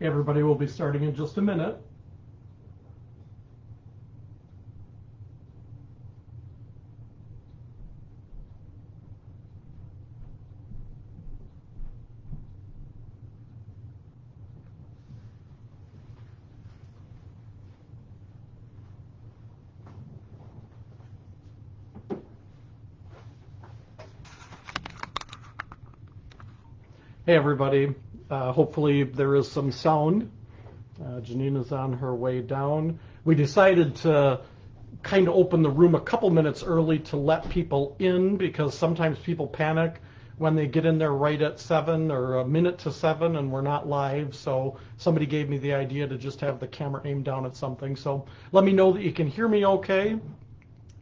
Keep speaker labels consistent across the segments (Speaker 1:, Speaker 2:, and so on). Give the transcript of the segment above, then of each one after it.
Speaker 1: Everybody will be starting in just a minute. Hey everybody, hopefully there is some sound. Janina's on her way down. We decided to kind of open the room a couple minutes early to let people in because sometimes people panic when they get in there right at 7 or a minute to 7 and we're not live. So somebody gave me the idea to just have the camera aimed down at something. So let me know that you can hear me okay,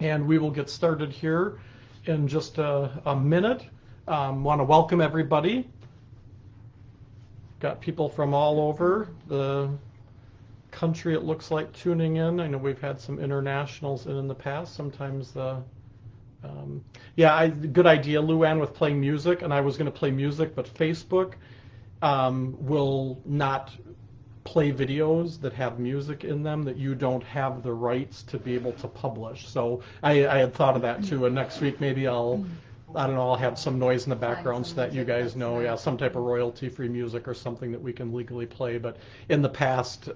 Speaker 1: and we will get started here in just a minute. Want to welcome everybody. Got people from all over the country, it looks like, tuning in. I know we've had some internationals in the past. Sometimes good idea, Luann, with playing music. And I was going to play music, but Facebook will not play videos that have music in them that you don't have the rights to be able to publish. So I had thought of that too. And next week maybe I don't know, I'll have some noise in the background so that you guys know, yeah, some type of royalty-free music or something that we can legally play. But in the past,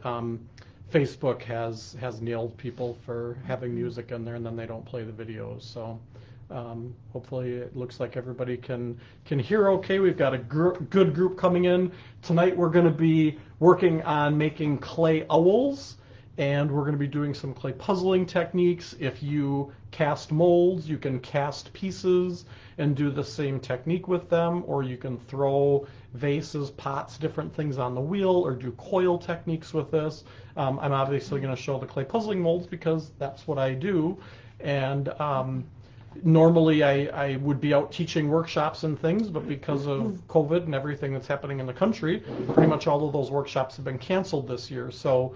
Speaker 1: Facebook has nailed people for having music in there, and then they don't play the videos. So hopefully it looks like everybody can hear okay. We've got a good group coming in. Tonight we're going to be working on making clay owls, and we're going to be doing some clay puzzling techniques. If you cast molds, you can cast pieces and do the same technique with them, or you can throw vases, pots, different things on the wheel, or do coil techniques with this. I'm obviously going to show the clay puzzling molds because that's what I do. And normally I would be out teaching workshops and things, but because of COVID and everything that's happening in the country, pretty much all of those workshops have been canceled this year. So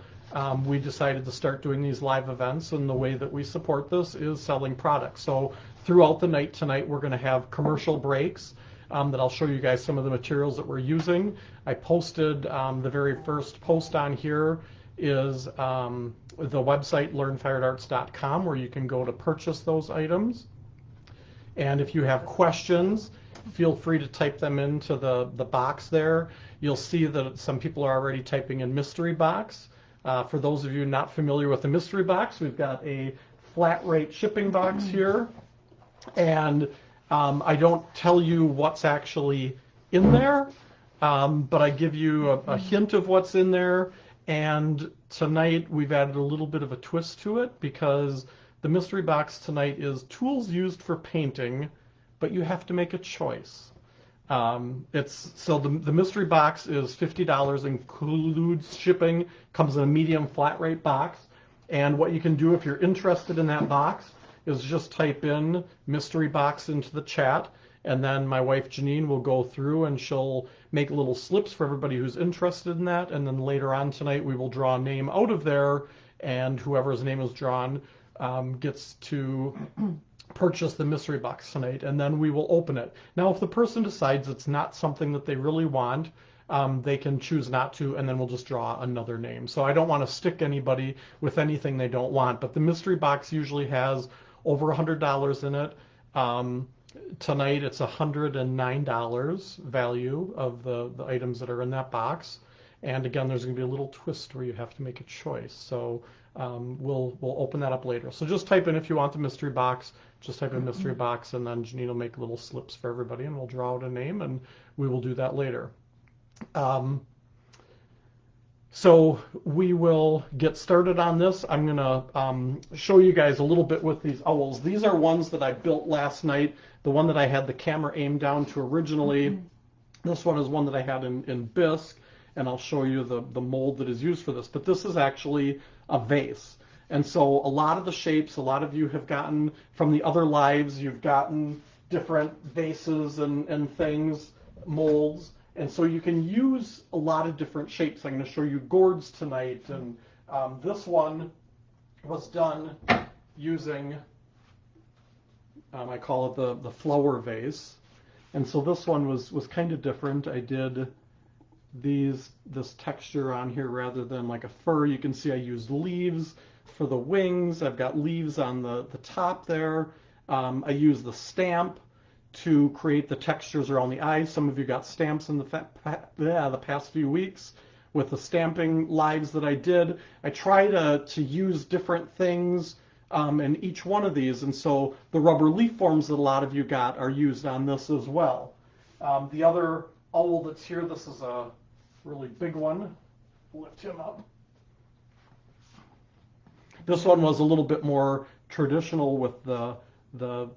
Speaker 1: we decided to start doing these live events, and the way that we support this is selling products. So throughout the night tonight, we're going to have commercial breaks that I'll show you guys some of the materials that we're using. I posted the very first post on here is the website learnfiredarts.com, where you can go to purchase those items. And if you have questions, feel free to type them into the box there. You'll see that some people are already typing in mystery box. For those of you not familiar with the mystery box, we've got a flat rate shipping box here. And I don't tell you what's actually in there, but I give you a hint of what's in there. And tonight we've added a little bit of a twist to it, because the mystery box tonight is tools used for painting, but you have to make a choice. The mystery box is $50, includes shipping, comes in a medium flat rate box. And what you can do if you're interested in that box is just type in mystery box into the chat, and then my wife Janine will go through and she'll make little slips for everybody who's interested in that. And then later on tonight we will draw a name out of there, and whoever's name is drawn gets to purchase the mystery box tonight, and then we will open it. Now, if the person decides it's not something that they really want, they can choose not to, and then we'll just draw another name. So I don't want to stick anybody with anything they don't want, but the mystery box usually has over $100 in it. Tonight it's $109 value of the items that are in that box. And again, there's going to be a little twist where you have to make a choice. So we'll open that up later. So just type in, if you want the mystery box, just type in mystery box, and then Janine will make little slips for everybody, and we'll draw out a name, and we will do that later. So we will get started on this. I'm going to show you guys a little bit with these owls. These are ones that I built last night. The one that I had the camera aimed down to originally. This one is one that I had in bisque, and I'll show you the mold that is used for this. But this is actually a vase. And so a lot of the shapes, a lot of you have gotten from the other lives, you've gotten different vases and things, molds. And so you can use a lot of different shapes. I'm going to show you gourds tonight. And this one was done using, I call it the flower vase. And so this one was kind of different. I did this texture on here rather than like a fur. You can see I used leaves for the wings. I've got leaves on the top there. I use the stamp to create the textures around the eyes. Some of you got stamps in the past few weeks with the stamping lives that I did. I try to use different things in each one of these, and so the rubber leaf forms that a lot of you got are used on this as well. The other owl that's here, this is a really big one. Lift him up. This one was a little bit more traditional with the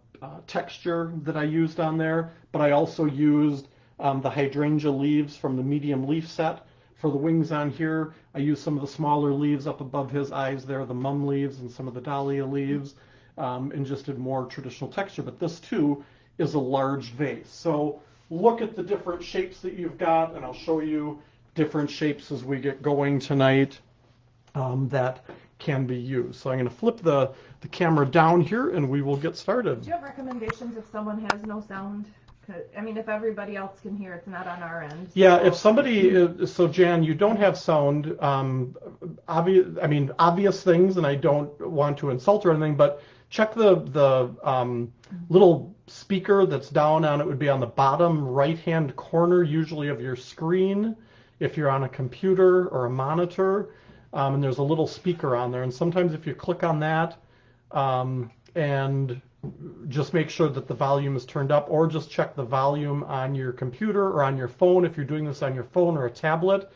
Speaker 1: texture that I used on there, but I also used the hydrangea leaves from the medium leaf set for the wings on here. I used some of the smaller leaves up above his eyes there, the mum leaves and some of the dahlia leaves, and just did more traditional texture. But this too is a large vase. So look at the different shapes that you've got, and I'll show you different shapes as we get going tonight that can be used. So I'm going to flip the camera down here and we will get started.
Speaker 2: Do you have recommendations if someone has no sound? I mean, if everybody else can hear, it's not on our end.
Speaker 1: Yeah, if somebody, so Jan, you don't have sound, obvious things, and I don't want to insult or anything, but check the little speaker that's down on, it would be on the bottom right-hand corner, usually of your screen, if you're on a computer or a monitor, and there's a little speaker on there, and sometimes if you click on that, and just make sure that the volume is turned up, or just check the volume on your computer or on your phone. If you're doing this on your phone or a tablet,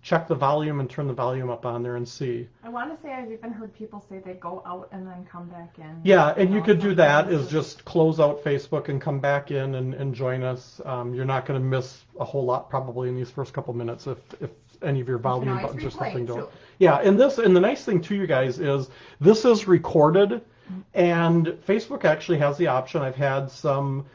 Speaker 1: check the volume and turn the volume up on there and see.
Speaker 2: I want to say I've even heard people say they go out and then come back in.
Speaker 1: Yeah, and you could do that, is just close out Facebook and come back in and join us. You're not going to miss a whole lot probably in these first couple minutes if any of your volume buttons or something don't. Yeah, and the nice thing too, you guys, is this is recorded. And Facebook actually has the option. I've had some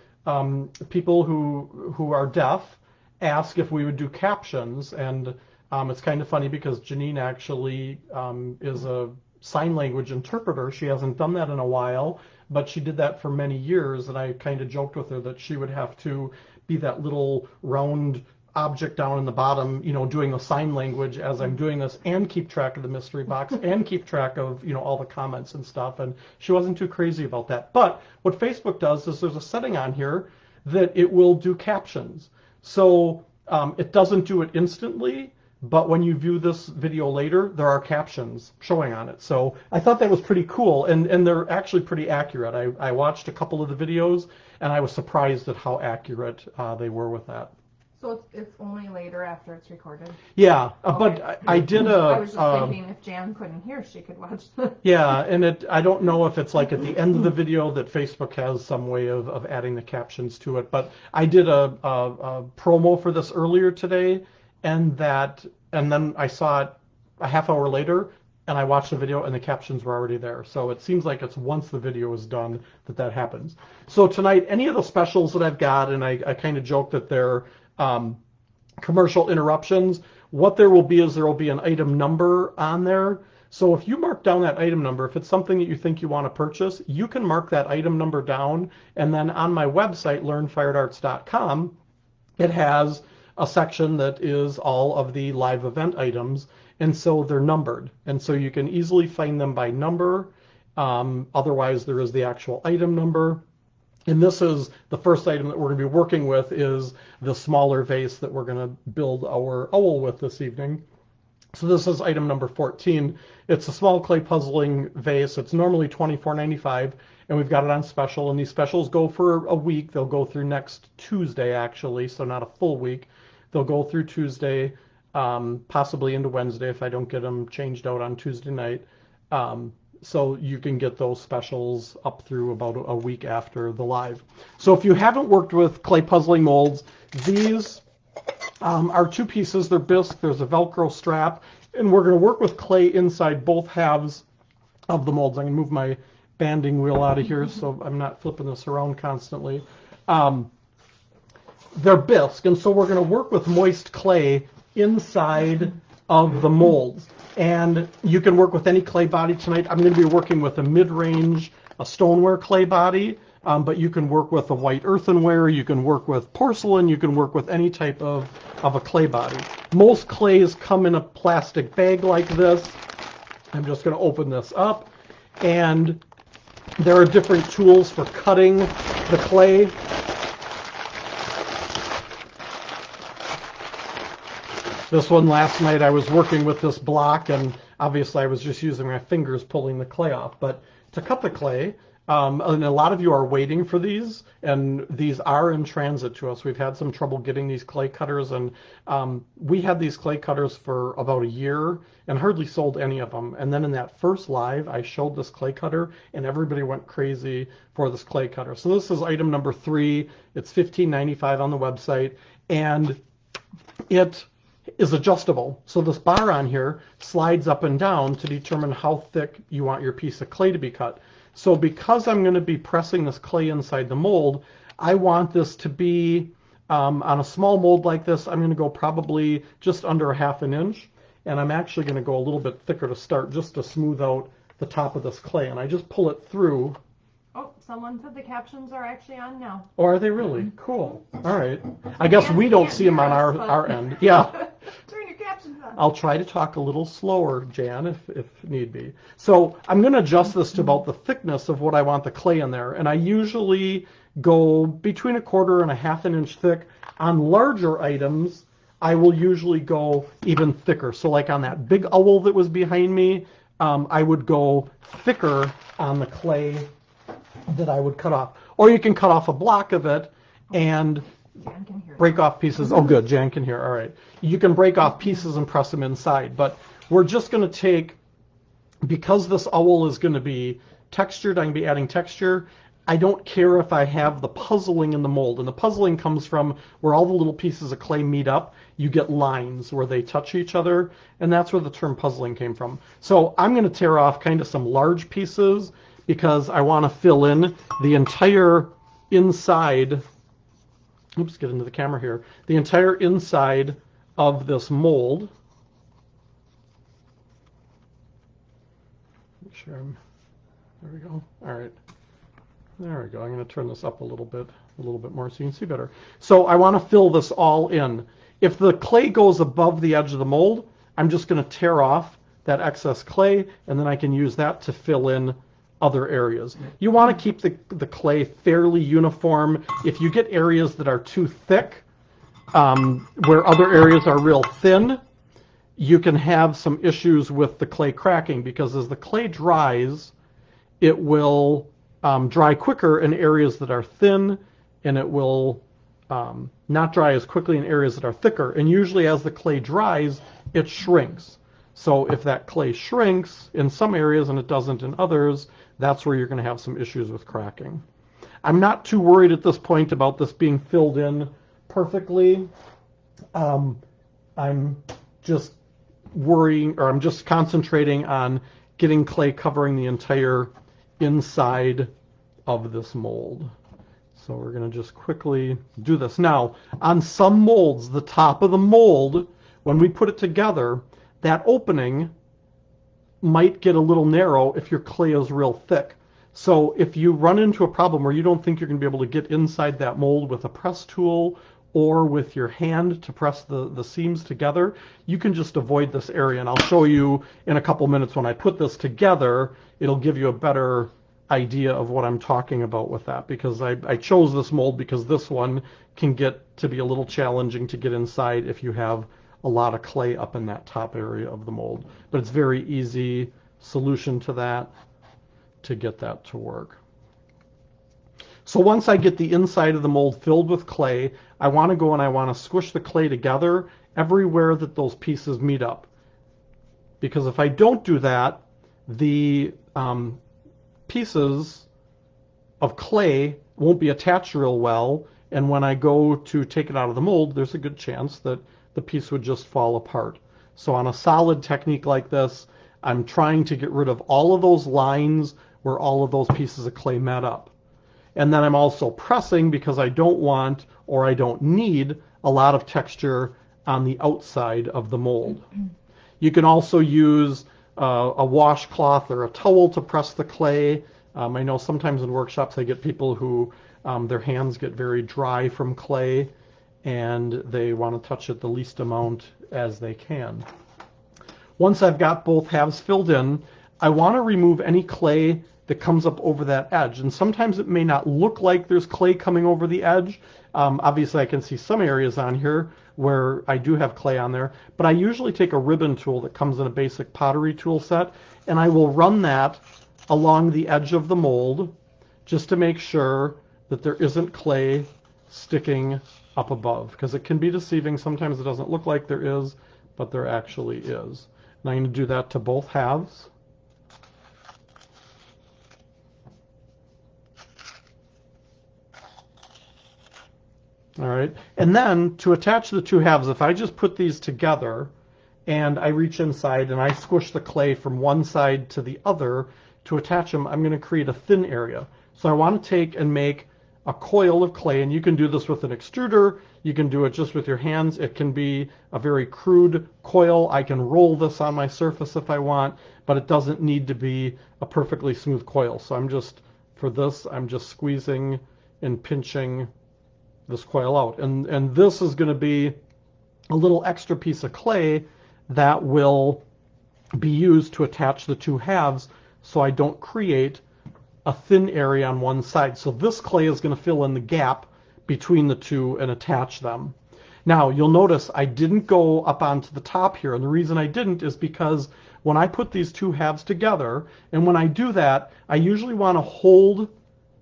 Speaker 1: people who are deaf ask if we would do captions, and it's kind of funny because Janine actually is a sign language interpreter. She hasn't done that in a while, but she did that for many years, and I kind of joked with her that she would have to be that little round object down in the bottom, doing the sign language as I'm doing this, and keep track of the mystery box and keep track of, all the comments and stuff. And she wasn't too crazy about that. But what Facebook does is there's a setting on here that it will do captions. So it doesn't do it instantly, but when you view this video later, there are captions showing on it. So I thought that was pretty cool, and they're actually pretty accurate. I watched a couple of the videos, and I was surprised at how accurate they were with that.
Speaker 2: So it's only later after it's recorded?
Speaker 1: Yeah, okay. But I did
Speaker 2: I was just thinking if Jan couldn't hear, she could watch the...
Speaker 1: Yeah, and I don't know if it's like at the end of the video that Facebook has some way of adding the captions to it, but I did a promo for this earlier today, and then I saw it a half hour later, and I watched the video, and the captions were already there. So it seems like it's once the video is done that happens. So tonight, any of the specials that I've got, and I kind of joke that they're commercial interruptions, what there will be is there will be an item number on there. So if you mark down that item number, if it's something that you think you want to purchase, you can mark that item number down, and then on my website, learnfiredarts.com, it has a section that is all of the live event items, and so they're numbered, and so you can easily find them by number. Otherwise, there is the actual item number. And this is the first item that we're going to be working with, is the smaller vase that we're going to build our owl with this evening. So this is item number 14. It's a small clay puzzling vase. It's normally $24.95, and we've got it on special. And these specials go for a week. They'll go through next Tuesday, actually, so not a full week. They'll go through Tuesday, possibly into Wednesday if I don't get them changed out on Tuesday night. So you can get those specials up through about a week after the live. So if you haven't worked with clay puzzling molds, these are two pieces. They're bisque. There's a Velcro strap, and we're going to work with clay inside both halves of the molds. I'm going to move my banding wheel out of here so I'm not flipping this around constantly. They're bisque, and so we're going to work with moist clay inside of the molds. And you can work with any clay body tonight. I'm going to be working with a mid-range, a stoneware clay body, but you can work with a white earthenware, you can work with porcelain, you can work with any type of a clay body. Most clays come in a plastic bag like this. I'm just going to open this up, and there are different tools for cutting the clay. This one last night I was working with this block, and obviously I was just using my fingers pulling the clay off. But to cut the clay, and a lot of you are waiting for these, and these are in transit to us. We've had some trouble getting these clay cutters, and we had these clay cutters for about a year and hardly sold any of them. And then in that first live, I showed this clay cutter, and everybody went crazy for this clay cutter. So this is item number 3. It's $15.95 on the website, and it is adjustable. So this bar on here slides up and down to determine how thick you want your piece of clay to be cut. So because I'm going to be pressing this clay inside the mold, I want this to be, on a small mold like this, I'm going to go probably just under a ½ an inch. And I'm actually going to go a little bit thicker to start, just to smooth out the top of this clay. And I just pull it through.
Speaker 2: Oh, someone said the captions are actually on now.
Speaker 1: Oh, are they really? Cool. All right. I guess we don't see them on our end. Yeah.
Speaker 2: Turn your captions on.
Speaker 1: I'll try to talk a little slower, Jan, if need be. So I'm going to adjust this to about the thickness of what I want the clay in there. And I usually go between 1/4 and a ½ an inch thick. On larger items, I will usually go even thicker. So like on that big owl that was behind me, I would go thicker on the clay that I would cut off. Or you can cut off a block of it and break off pieces. Oh, good. Jan can hear. All right. You can break off pieces and press them inside. But we're just going to take, because this owl is going to be textured, I'm going to be adding texture. I don't care if I have the puzzling in the mold. And the puzzling comes from where all the little pieces of clay meet up. You get lines where they touch each other. And that's where the term puzzling came from. So I'm going to tear off kind of some large pieces because I want to fill in the entire inside. Oops, get into the camera here. The entire inside of this mold. Make sure there we go. All right. There we go. I'm going to turn this up a little bit more so you can see better. So I want to fill this all in. If the clay goes above the edge of the mold, I'm just going to tear off that excess clay, and then I can use that to fill in other areas. You want to keep the clay fairly uniform. If you get areas that are too thick, where other areas are real thin, you can have some issues with the clay cracking, because as the clay dries, it will dry quicker in areas that are thin, and it will not dry as quickly in areas that are thicker. And usually as the clay dries, it shrinks. So if that clay shrinks in some areas and it doesn't in others, that's where you're going to have some issues with cracking. I'm not too worried at this point about this being filled in perfectly. I'm just worrying, or I'm just concentrating on getting clay covering the entire inside of this mold. So we're going to just quickly do this. Now, on some molds, the top of the mold, when we put it together, that opening might get a little narrow if your clay is real thick. So if you run into a problem where you don't think you're going to be able to get inside that mold with a press tool or with your hand to press the seams together, you can just avoid this area. And I'll show you in a couple minutes when I put this together, it'll give you a better idea of what I'm talking about with that, because I chose this mold because this one can get to be a little challenging to get inside if you have a lot of clay up in that top area of the mold. But it's very easy solution to that to get that to work. So once I get the inside of the mold filled with clay, I want to go and I want to squish the clay together everywhere that those pieces meet up. Because if I don't do that, the pieces of clay won't be attached real well, and when I go to take it out of the mold, there's a good chance that the piece would just fall apart. So on a solid technique like this, I'm trying to get rid of all of those lines where all of those pieces of clay met up. And then I'm also pressing because I don't want, or I don't need, a lot of texture on the outside of the mold. You can also use a washcloth or a towel to press the clay. I know sometimes in workshops I get people who their hands get very dry from clay and they want to touch it the least amount as they can. Once I've got both halves filled in, I want to remove any clay that comes up over that edge. And sometimes it may not look like there's clay coming over the edge. Obviously, I can see some areas on here where I do have clay on there, but I usually take a ribbon tool that comes in a basic pottery tool set, and I will run that along the edge of the mold just to make sure that there isn't clay sticking up above, because it can be deceiving. Sometimes it doesn't look like there is, but there actually is. And I'm going to do that to both halves. All right, and then to attach the two halves, if I just put these together and I reach inside and I squish the clay from one side to the other to attach them, I'm going to create a thin area. So I want to take and make a coil of clay, and you can do this with an extruder, you can do it just with your hands. It can be a very crude coil. I can roll this on my surface if I want, but it doesn't need to be a perfectly smooth coil. So for this, I'm just squeezing and pinching this coil out. And this is going to be a little extra piece of clay that will be used to attach the two halves so I don't create a thin area on one side. So this clay is going to fill in the gap between the two and attach them. Now you'll notice I didn't go up onto the top here, and the reason I didn't is because when I put these two halves together, and when I do that, I usually want to hold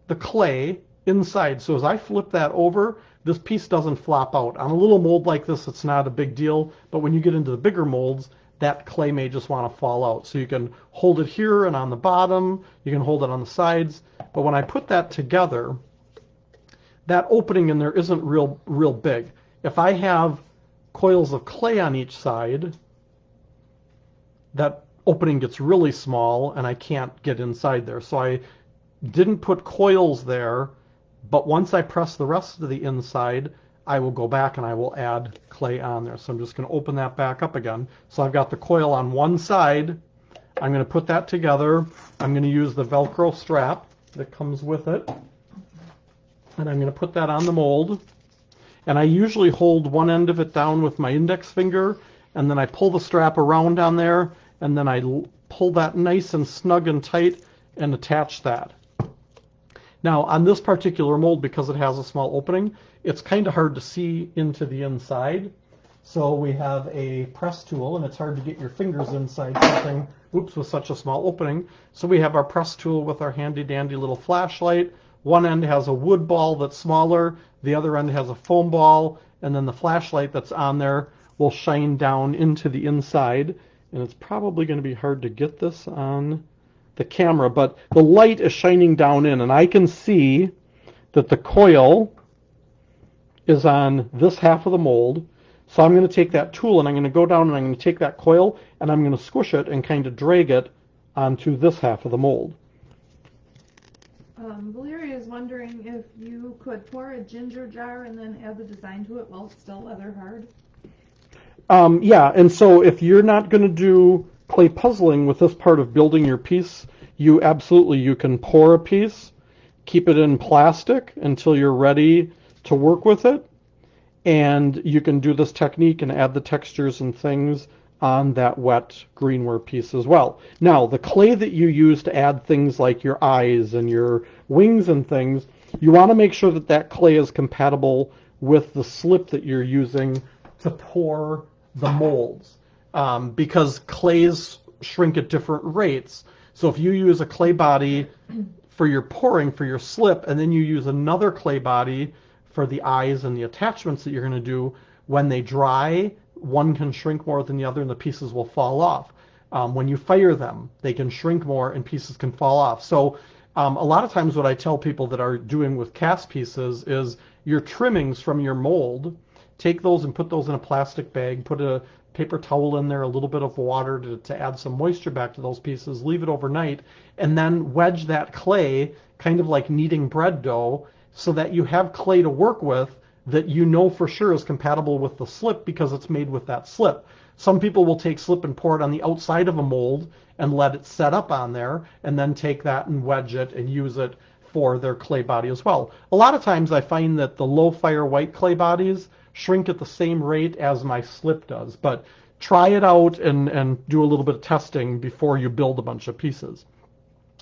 Speaker 1: the clay inside. So as I flip that over, this piece doesn't flop out. On a little mold like this, it's not a big deal, but when you get into the bigger molds, that clay may just want to fall out. So you can hold it here and on the bottom, you can hold it on the sides, but when I put that together, that opening in there isn't real big. If I have coils of clay on each side, that opening gets really small and I can't get inside there. So I didn't put coils there, but once I press the rest of the inside, I will go back and I will add clay on there. So I'm just going to open that back up again. So I've got the coil on one side. I'm going to put that together. I'm going to use the Velcro strap that comes with it. And I'm going to put that on the mold. And I usually hold one end of it down with my index finger, and then I pull the strap around on there, and then I pull that nice and snug and tight and attach that. Now on this particular mold, because it has a small opening, it's kind of hard to see into the inside. So we have a press tool, and it's hard to get your fingers inside something, with such a small opening. So we have our press tool with our handy dandy little flashlight. One end has a wood ball that's smaller, the other end has a foam ball, and then the flashlight that's on there will shine down into the inside. And it's probably going to be hard to get this on the camera, but the light is shining down in, and I can see that the coil is on this half of the mold. So I'm going to take that tool and I'm going to go down and I'm going to take that coil and I'm going to squish it and kind of drag it onto this half of the mold.
Speaker 2: Valeria is wondering if you could pour a ginger jar and then add the design to it while it's still leather hard.
Speaker 1: Yeah, and so if you're not going to do clay puzzling with this part of building your piece, you can pour a piece, keep it in plastic until you're ready to work with it, and you can do this technique and add the textures and things on that wet greenware piece as well. Now, the clay that you use to add things like your eyes and your wings and things, you want to make sure that that clay is compatible with the slip that you're using to pour the molds, because clays shrink at different rates. So if you use a clay body for your pouring, for your slip, and then you use another clay body for the eyes and the attachments that you're going to do, when they dry, one can shrink more than the other and the pieces will fall off. When you fire them, they can shrink more and pieces can fall off. So a lot of times what I tell people that are doing with cast pieces is your trimmings from your mold, take those and put those in a plastic bag, put a paper towel in there, a little bit of water to add some moisture back to those pieces, leave it overnight, and then wedge that clay, kind of like kneading bread dough, so that you have clay to work with that you know for sure is compatible with the slip because it's made with that slip. Some people will take slip and pour it on the outside of a mold and let it set up on there, and then take that and wedge it and use it for their clay body as well. A lot of times I find that the low fire white clay bodies shrink at the same rate as my slip does, but try it out and do a little bit of testing before you build a bunch of pieces.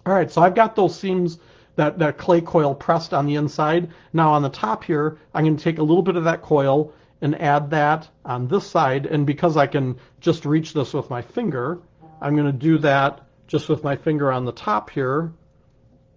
Speaker 1: All right, so I've got those seams, that clay coil pressed on the inside. Now on the top here, I'm going to take a little bit of that coil and add that on this side, and because I can just reach this with my finger, I'm going to do that just with my finger on the top here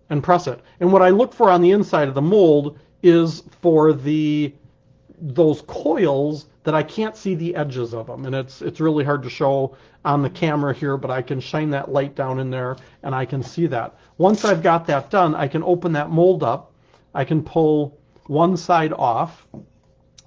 Speaker 1: and press it. And what I look for on the inside of the mold is for those coils that I can't see the edges of them, and it's really hard to show on the camera here, but I can shine that light down in there and I can see that. Once I've got that done, I can open that mold up. I can pull one side off.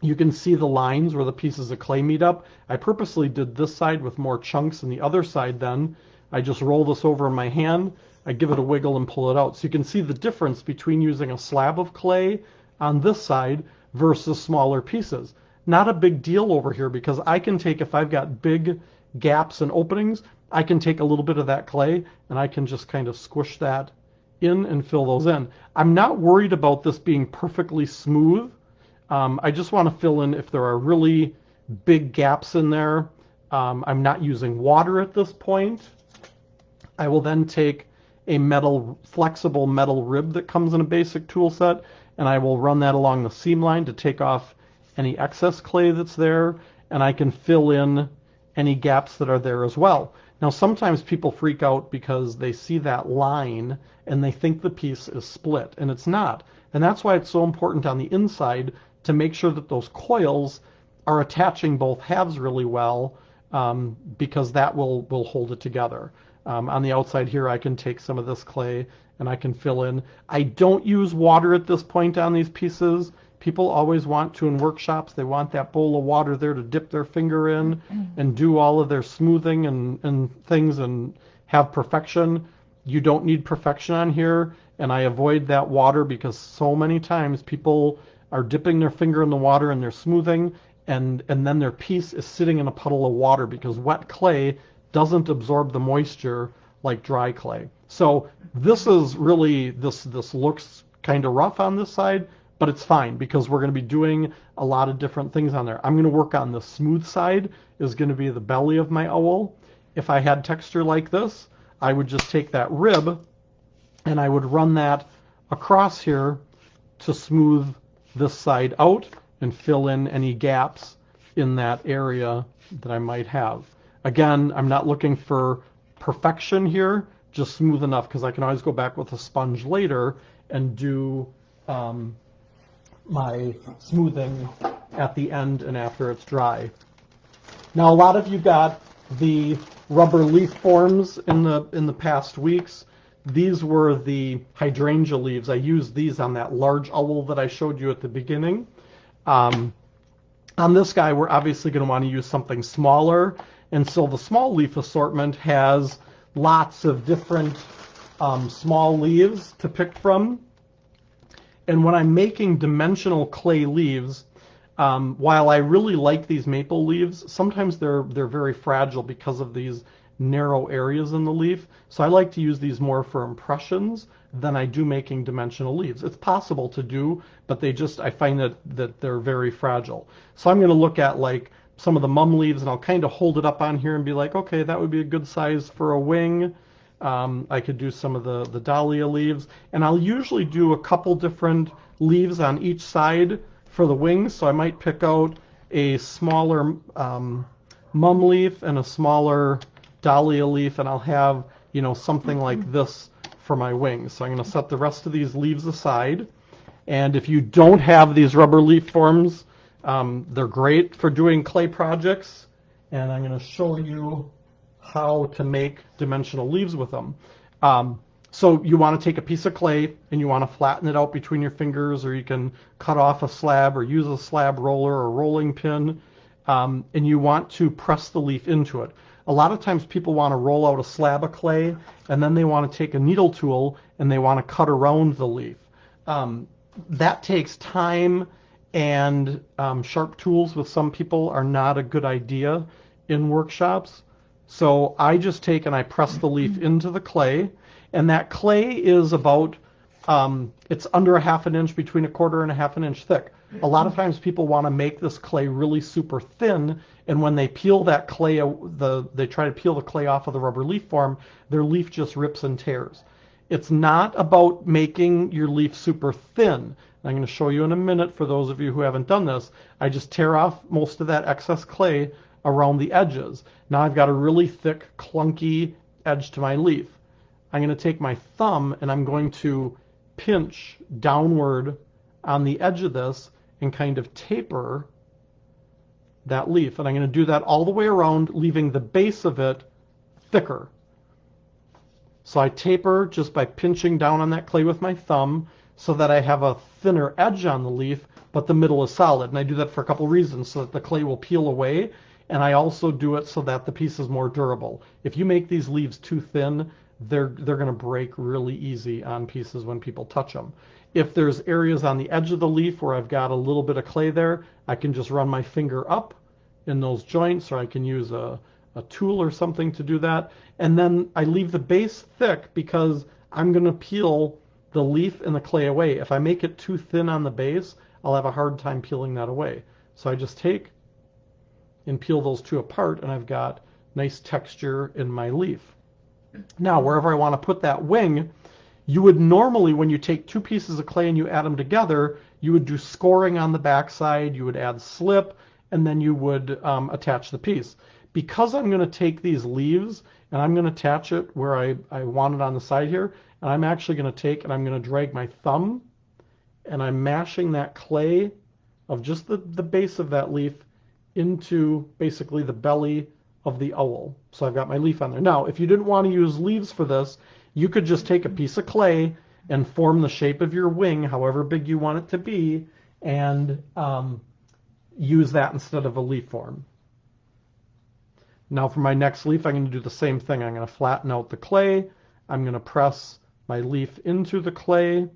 Speaker 1: You can see the lines where the pieces of clay meet up. I purposely did this side with more chunks, and the other side then I just roll this over in my hand, I give it a wiggle and pull it out. So you can see the difference between using a slab of clay on this side versus smaller pieces. Not a big deal over here, because I can take, if I've got big gaps and openings, I can take a little bit of that clay and I can just kind of squish that in and fill those in. I'm not worried about this being perfectly smooth. I just want to fill in if there are really big gaps in there. I'm not using water at this point. I will then take a flexible metal rib that comes in a basic tool set, and I will run that along the seam line to take off any excess clay that's there, and I can fill in any gaps that are there as well. Now sometimes people freak out because they see that line and they think the piece is split, and it's not. And that's why it's so important on the inside to make sure that those coils are attaching both halves really well, because that will hold it together. On the outside here, I can take some of this clay and I can fill in. I don't use water at this point on these pieces. People always want to in workshops. They want that bowl of water there to dip their finger in and do all of their smoothing and things and have perfection. You don't need perfection on here, and I avoid that water because so many times people are dipping their finger in the water and they're smoothing, and then their piece is sitting in a puddle of water because wet clay doesn't absorb the moisture like dry clay. So this is really, this looks kind of rough on this side, but it's fine because we're going to be doing a lot of different things on there. I'm going to work on the smooth side, is going to be the belly of my owl. If I had texture like this, I would just take that rib and I would run that across here to smooth this side out and fill in any gaps in that area that I might have. Again, I'm not looking for perfection here, just smooth enough, because I can always go back with a sponge later and do my smoothing at the end and after it's dry. Now, a lot of you got the rubber leaf forms in the past weeks. These were the hydrangea leaves. I used these on that large owl that I showed you at the beginning. On this guy, we're obviously going to want to use something smaller, and so the small leaf assortment has lots of different small leaves to pick from. And when I'm making dimensional clay leaves, while I really like these maple leaves, sometimes they're very fragile because of these narrow areas in the leaf. So I like to use these more for impressions than I do making dimensional leaves. It's possible to do, but I find that they're very fragile. So I'm going to look at like some of the mum leaves, and I'll kind of hold it up on here and be like, okay, that would be a good size for a wing. I could do some of the dahlia leaves, and I'll usually do a couple different leaves on each side for the wings. So I might pick out a smaller mum leaf and a smaller dahlia leaf, and I'll have, something like this for my wings. So I'm going to set the rest of these leaves aside. And if you don't have these rubber leaf forms, they're great for doing clay projects, and I'm going to show you how to make dimensional leaves with them. So you want to take a piece of clay and you want to flatten it out between your fingers, or you can cut off a slab or use a slab roller or rolling pin, and you want to press the leaf into it. A lot of times people want to roll out a slab of clay and then they want to take a needle tool and they want to cut around the leaf. That takes time, and sharp tools with some people are not a good idea in workshops. So I just take and I press the leaf into the clay, and that clay is about, it's under a half an inch, between a quarter and a half an inch thick. A lot of times people want to make this clay really super thin, and when they peel that clay, they try to peel the clay off of the rubber leaf form, their leaf just rips and tears. It's not about making your leaf super thin. I'm going to show you in a minute for those of you who haven't done this. I just tear off most of that excess clay around the edges. Now I've got a really thick, clunky edge to my leaf. I'm going to take my thumb and I'm going to pinch downward on the edge of this and kind of taper that leaf. And I'm going to do that all the way around, leaving the base of it thicker. So I taper just by pinching down on that clay with my thumb so that I have a thinner edge on the leaf, but the middle is solid. And I do that for a couple reasons, so that the clay will peel away, and I also do it so that the piece is more durable. If you make these leaves too thin, they're going to break really easy on pieces when people touch them. If there's areas on the edge of the leaf where I've got a little bit of clay there, I can just run my finger up in those joints, or I can use a tool or something to do that. And then I leave the base thick because I'm going to peel the leaf and the clay away. If I make it too thin on the base, I'll have a hard time peeling that away. So I just take and peel those two apart, and I've got nice texture in my leaf. Now, wherever I want to put that wing, you would normally, when you take two pieces of clay and you add them together, you would do scoring on the backside, you would add slip, and then you would attach the piece. Because I'm going to take these leaves and I'm going to attach it where I want it on the side here, and I'm actually going to take and I'm going to drag my thumb, and I'm mashing that clay of just the base of that leaf into basically the belly of the owl. So I've got my leaf on there. Now, if you didn't want to use leaves for this, you could just take a piece of clay and form the shape of your wing, however big you want it to be, and use that instead of a leaf form. Now for my next leaf, I'm going to do the same thing. I'm going to flatten out the clay. I'm going to press my leaf into the clay,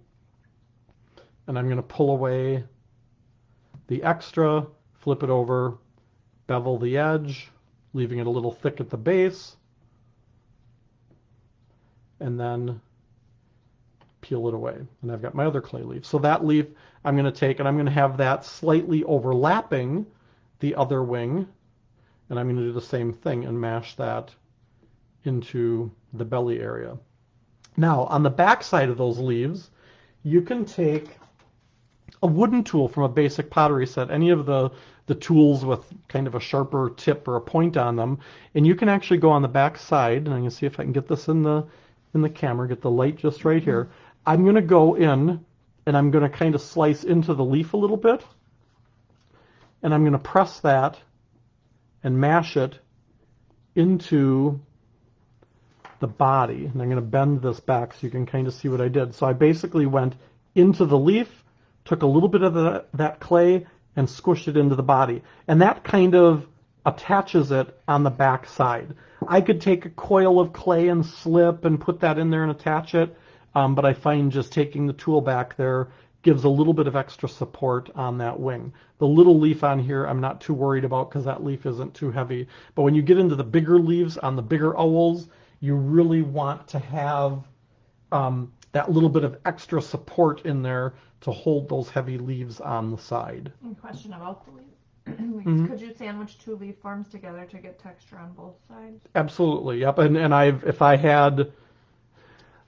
Speaker 1: and I'm going to pull away the extra, flip it over, bevel the edge, leaving it a little thick at the base, and then peel it away. And I've got my other clay leaf. So that leaf I'm going to take, and I'm going to have that slightly overlapping the other wing, and I'm going to do the same thing and mash that into the belly area. Now, on the back side of those leaves, you can take a wooden tool from a basic pottery set, any of the tools with kind of a sharper tip or a point on them, and you can actually go on the back side, and I'm going to see if I can get this in the camera, get the light just right here. I'm going to go in, and I'm going to kind of slice into the leaf a little bit, and I'm going to press that and mash it into the body. And I'm going to bend this back so you can kind of see what I did. So I basically went into the leaf, took a little bit of that clay, and squished it into the body. And that kind of attaches it on the back side. I could take a coil of clay and slip and put that in there and attach it, but I find just taking the tool back there gives a little bit of extra support on that wing. The little leaf on here I'm not too worried about because that leaf isn't too heavy. But when you get into the bigger leaves on the bigger owls, you really want to have that little bit of extra support in there to hold those heavy leaves on the side.
Speaker 2: Question about the leaves. Could you sandwich two leaf forms together to get texture on both sides?
Speaker 1: Absolutely, yep. And if I had,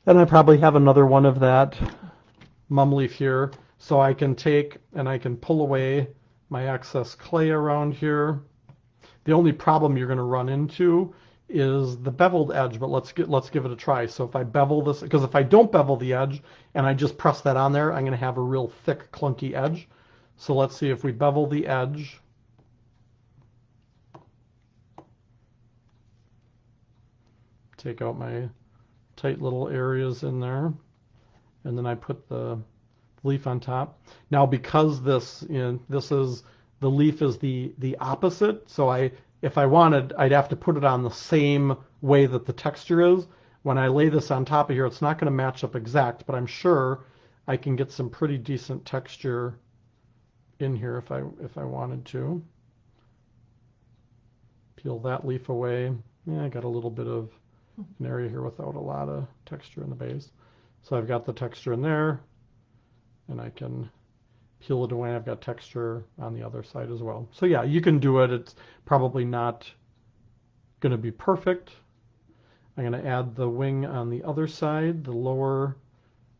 Speaker 1: then I probably have another one of that mum leaf here, so I can take and I can pull away my excess clay around here. The only problem you're going to run into is the beveled edge, but let's give it a try. So if I bevel this, because if I don't bevel the edge and I just press that on there, I'm going to have a real thick, clunky edge. So let's see if we bevel the edge. Take out my tight little areas in there, and then I put the leaf on top. Now, because this is the leaf is the opposite, so if I wanted, I'd have to put it on the same way that the texture is. When I lay this on top of here, it's not going to match up exact, but I'm sure I can get some pretty decent texture in here if I wanted to. Peel that leaf away. Yeah, I got a little bit of an area here without a lot of texture in the base. So I've got the texture in there, and I can peel it away. I've got texture on the other side as well. So yeah, you can do it. It's probably not going to be perfect. I'm going to add the wing on the other side, the lower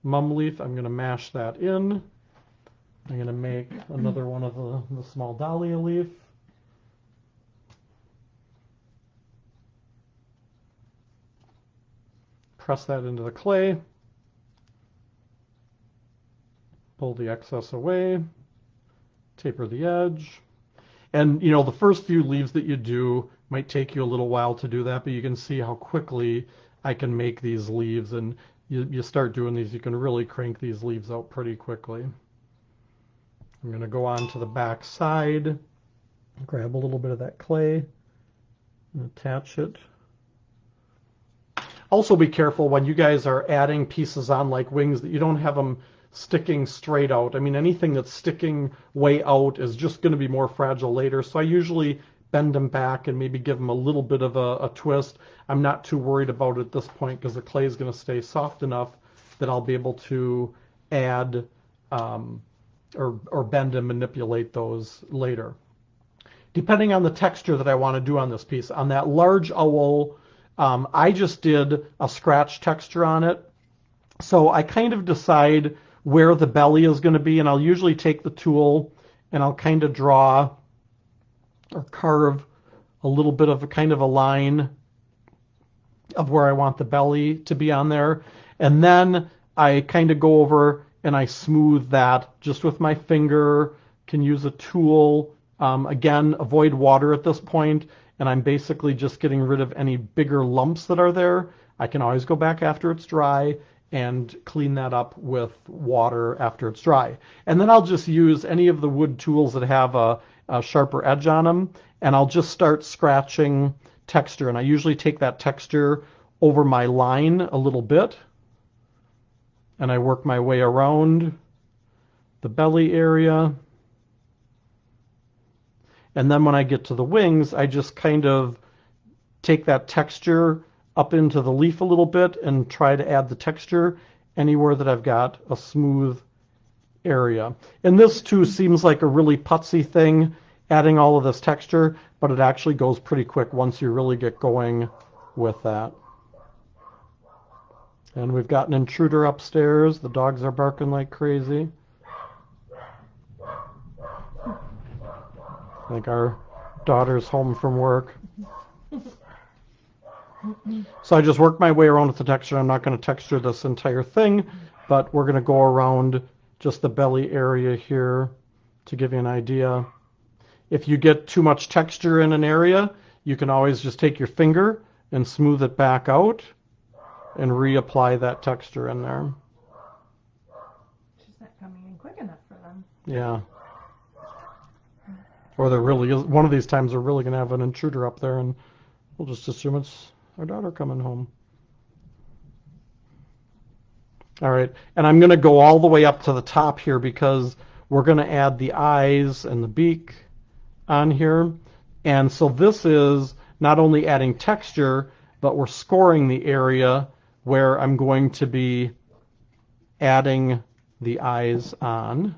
Speaker 1: mum leaf. I'm going to mash that in. I'm going to make another one of the small dahlia leaf. Press that into the clay. Pull the excess away. Taper the edge. And, you know, the first few leaves that you do might take you a little while to do that, but you can see how quickly I can make these leaves. And you start doing these, you can really crank these leaves out pretty quickly. I'm going to go on to the back side, grab a little bit of that clay, and attach it. Also be careful when you guys are adding pieces on like wings that you don't have them sticking straight out. I mean, anything that's sticking way out is just going to be more fragile later. So I usually bend them back and maybe give them a little bit of a twist. I'm not too worried about it at this point because the clay is going to stay soft enough that I'll be able to add or bend and manipulate those later. Depending on the texture that I want to do on this piece. On that large owl, I just did a scratch texture on it. So I kind of decide where the belly is going to be, and I'll usually take the tool and I'll kind of draw or carve a little bit of a kind of a line of where I want the belly to be on there. And then I kind of go over and I smooth that just with my finger, can use a tool. Again, avoid water at this point, and I'm basically just getting rid of any bigger lumps that are there. I can always go back after it's dry and clean that up with water after it's dry. And then I'll just use any of the wood tools that have a sharper edge on them, and I'll just start scratching texture. And I usually take that texture over my line a little bit, and I work my way around the belly area. And then when I get to the wings, I just kind of take that texture up into the leaf a little bit and try to add the texture anywhere that I've got a smooth area. And this too seems like a really putsy thing, adding all of this texture, but it actually goes pretty quick once you really get going with that. And we've got an intruder upstairs. The dogs are barking like crazy. I think our daughter's home from work. So I just work my way around with the texture. I'm not going to texture this entire thing, but we're going to go around just the belly area here to give you an idea. If you get too much texture in an area, you can always just take your finger and smooth it back out and reapply that texture in there.
Speaker 2: She's not coming in quick enough for them.
Speaker 1: Yeah. Or there really is, one of these times we're really going to have an intruder up there, and we'll just assume it's our daughter coming home. All right, and I'm going to go all the way up to the top here because we're going to add the eyes and the beak on here. And so this is not only adding texture, but we're scoring the area where I'm going to be adding the eyes on.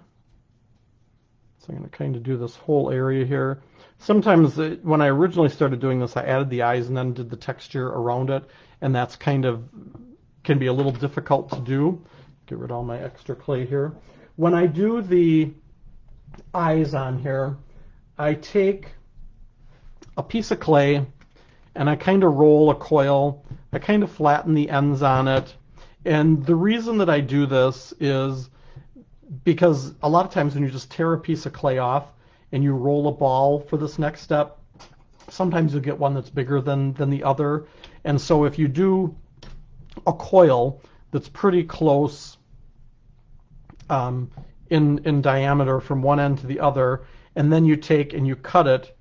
Speaker 1: So I'm going to kind of do this whole area here. Sometimes when I originally started doing this, I added the eyes and then did the texture around it, and that's kind of can be a little difficult to do. Get rid of all my extra clay here. When I do the eyes on here, I take a piece of clay and I kind of roll a coil. I kind of flatten the ends on it. And the reason that I do this is because a lot of times when you just tear a piece of clay off and you roll a ball for this next step, sometimes you'll get one that's bigger than the other. And so if you do a coil that's pretty close in diameter from one end to the other, and then you take and you cut it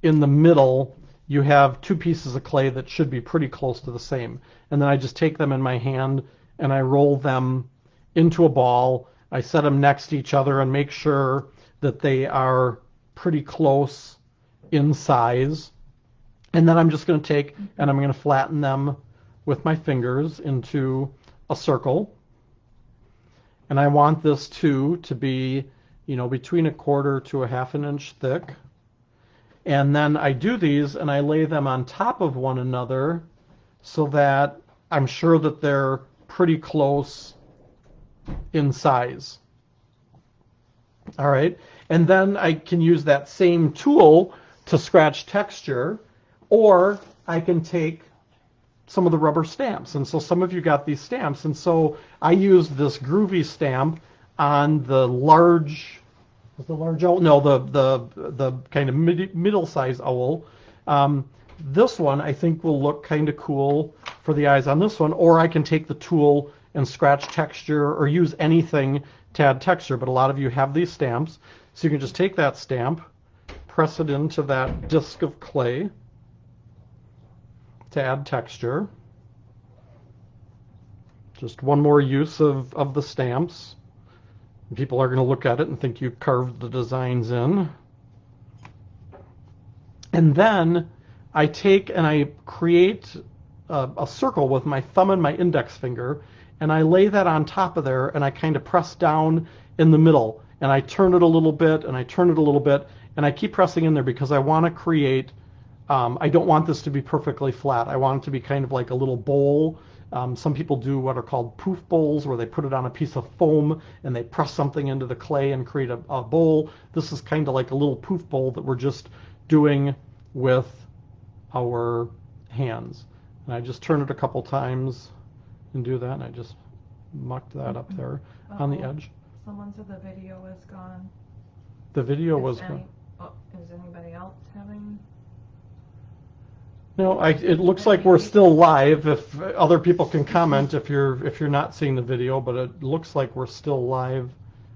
Speaker 1: in the middle, you have two pieces of clay that should be pretty close to the same. And then I just take them in my hand and I roll them into a ball. I set them next to each other and make sure that they are pretty close in size. And then I'm just going to take and I'm going to flatten them with my fingers into a circle. And I want this to be, between 1/4 to 1/2 inch thick. And then I do these and I lay them on top of one another so that I'm sure that they're pretty close in size. All right. And then I can use that same tool to scratch texture, or I can take some of the rubber stamps. And so some of you got these stamps. And so I used this groovy stamp on the large, owl? No, the kind of middle-sized owl. This one I think will look kind of cool for the eyes on this one, or I can take the tool and scratch texture or use anything to add texture, but a lot of you have these stamps. So you can just take that stamp, press it into that disc of clay to add texture. Just one more use of the stamps. People are going to look at it and think you carved the designs in. And then I take and I create a circle with my thumb and my index finger, and I lay that on top of there, and I kind of press down in the middle, and I turn it a little bit, and I turn it a little bit, and I keep pressing in there because I want to create, I don't want this to be perfectly flat. I want it to be kind of like a little bowl. Some people do what are called poof bowls, where they put it on a piece of foam and they press something into the clay and create a bowl. This is kind of like a little poof bowl that we're just doing with our hands. And I just turn it a couple times and do that, and I just mucked that up there on the edge.
Speaker 2: Someone said the video is gone.
Speaker 1: The video was gone.
Speaker 2: Is anybody else having?
Speaker 1: No, it looks like we're still live. If other people can comment if you're not seeing the video, but it looks like we're still live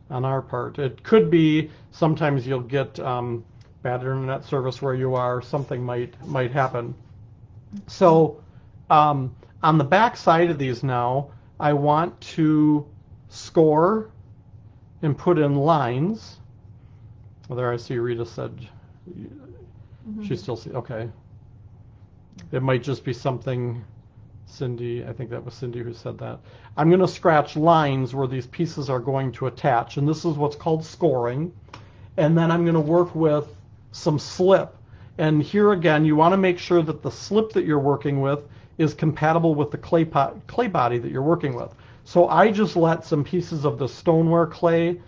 Speaker 1: on our part. It could be sometimes you'll get bad internet service where you are. Something might happen. So on the back side of these now, I want to score and put in lines. Well, there I see Rita said she still sees. Okay. It might just be something, Cindy, I think that was Cindy who said that. I'm going to scratch lines where these pieces are going to attach, and this is what's called scoring. And then I'm going to work with some slip. And here again, you want to make sure that the slip that you're working with is compatible with the clay body that you're working with. So I just let some pieces of the stoneware clay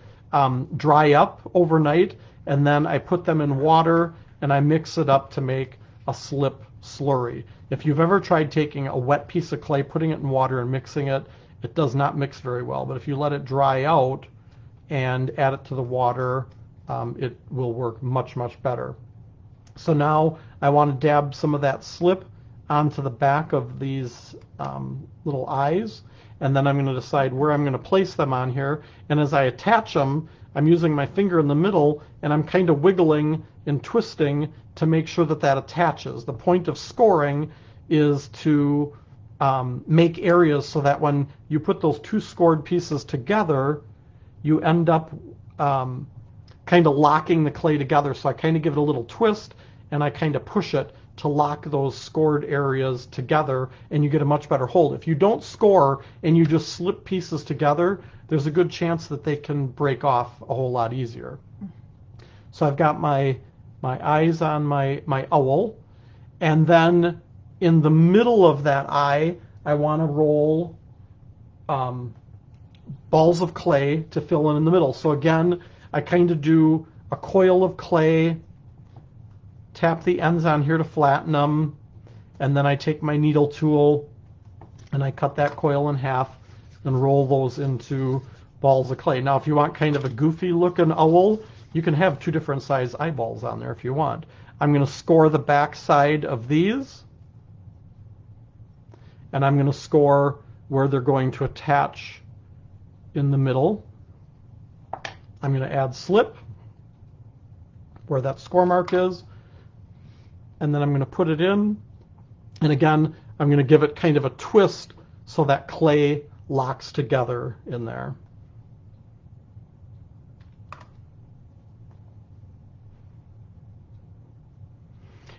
Speaker 1: dry up overnight, and then I put them in water and I mix it up to make a slip slurry. If you've ever tried taking a wet piece of clay, putting it in water and mixing it, it does not mix very well. But if you let it dry out and add it to the water, it will work much, much better. So now I want to dab some of that slip onto the back of these little eyes, and then I'm going to decide where I'm going to place them on here. And as I attach them, I'm using my finger in the middle, and I'm kind of wiggling and twisting to make sure that that attaches. The point of scoring is to make areas so that when you put those two scored pieces together, you end up kind of locking the clay together. So I kind of give it a little twist, and I kind of push it to lock those scored areas together, and you get a much better hold. If you don't score and you just slip pieces together, there's a good chance that they can break off a whole lot easier. So I've got my eyes on my owl, and then in the middle of that eye, I want to roll balls of clay to fill in the middle. So again, I kind of do a coil of clay, tap the ends on here to flatten them, and then I take my needle tool and I cut that coil in half and roll those into balls of clay. Now, if you want kind of a goofy looking owl, you can have two different size eyeballs on there if you want. I'm going to score the back side of these, and I'm going to score where they're going to attach in the middle. I'm going to add slip where that score mark is, and then I'm going to put it in, and again I'm going to give it kind of a twist so that clay locks together in there.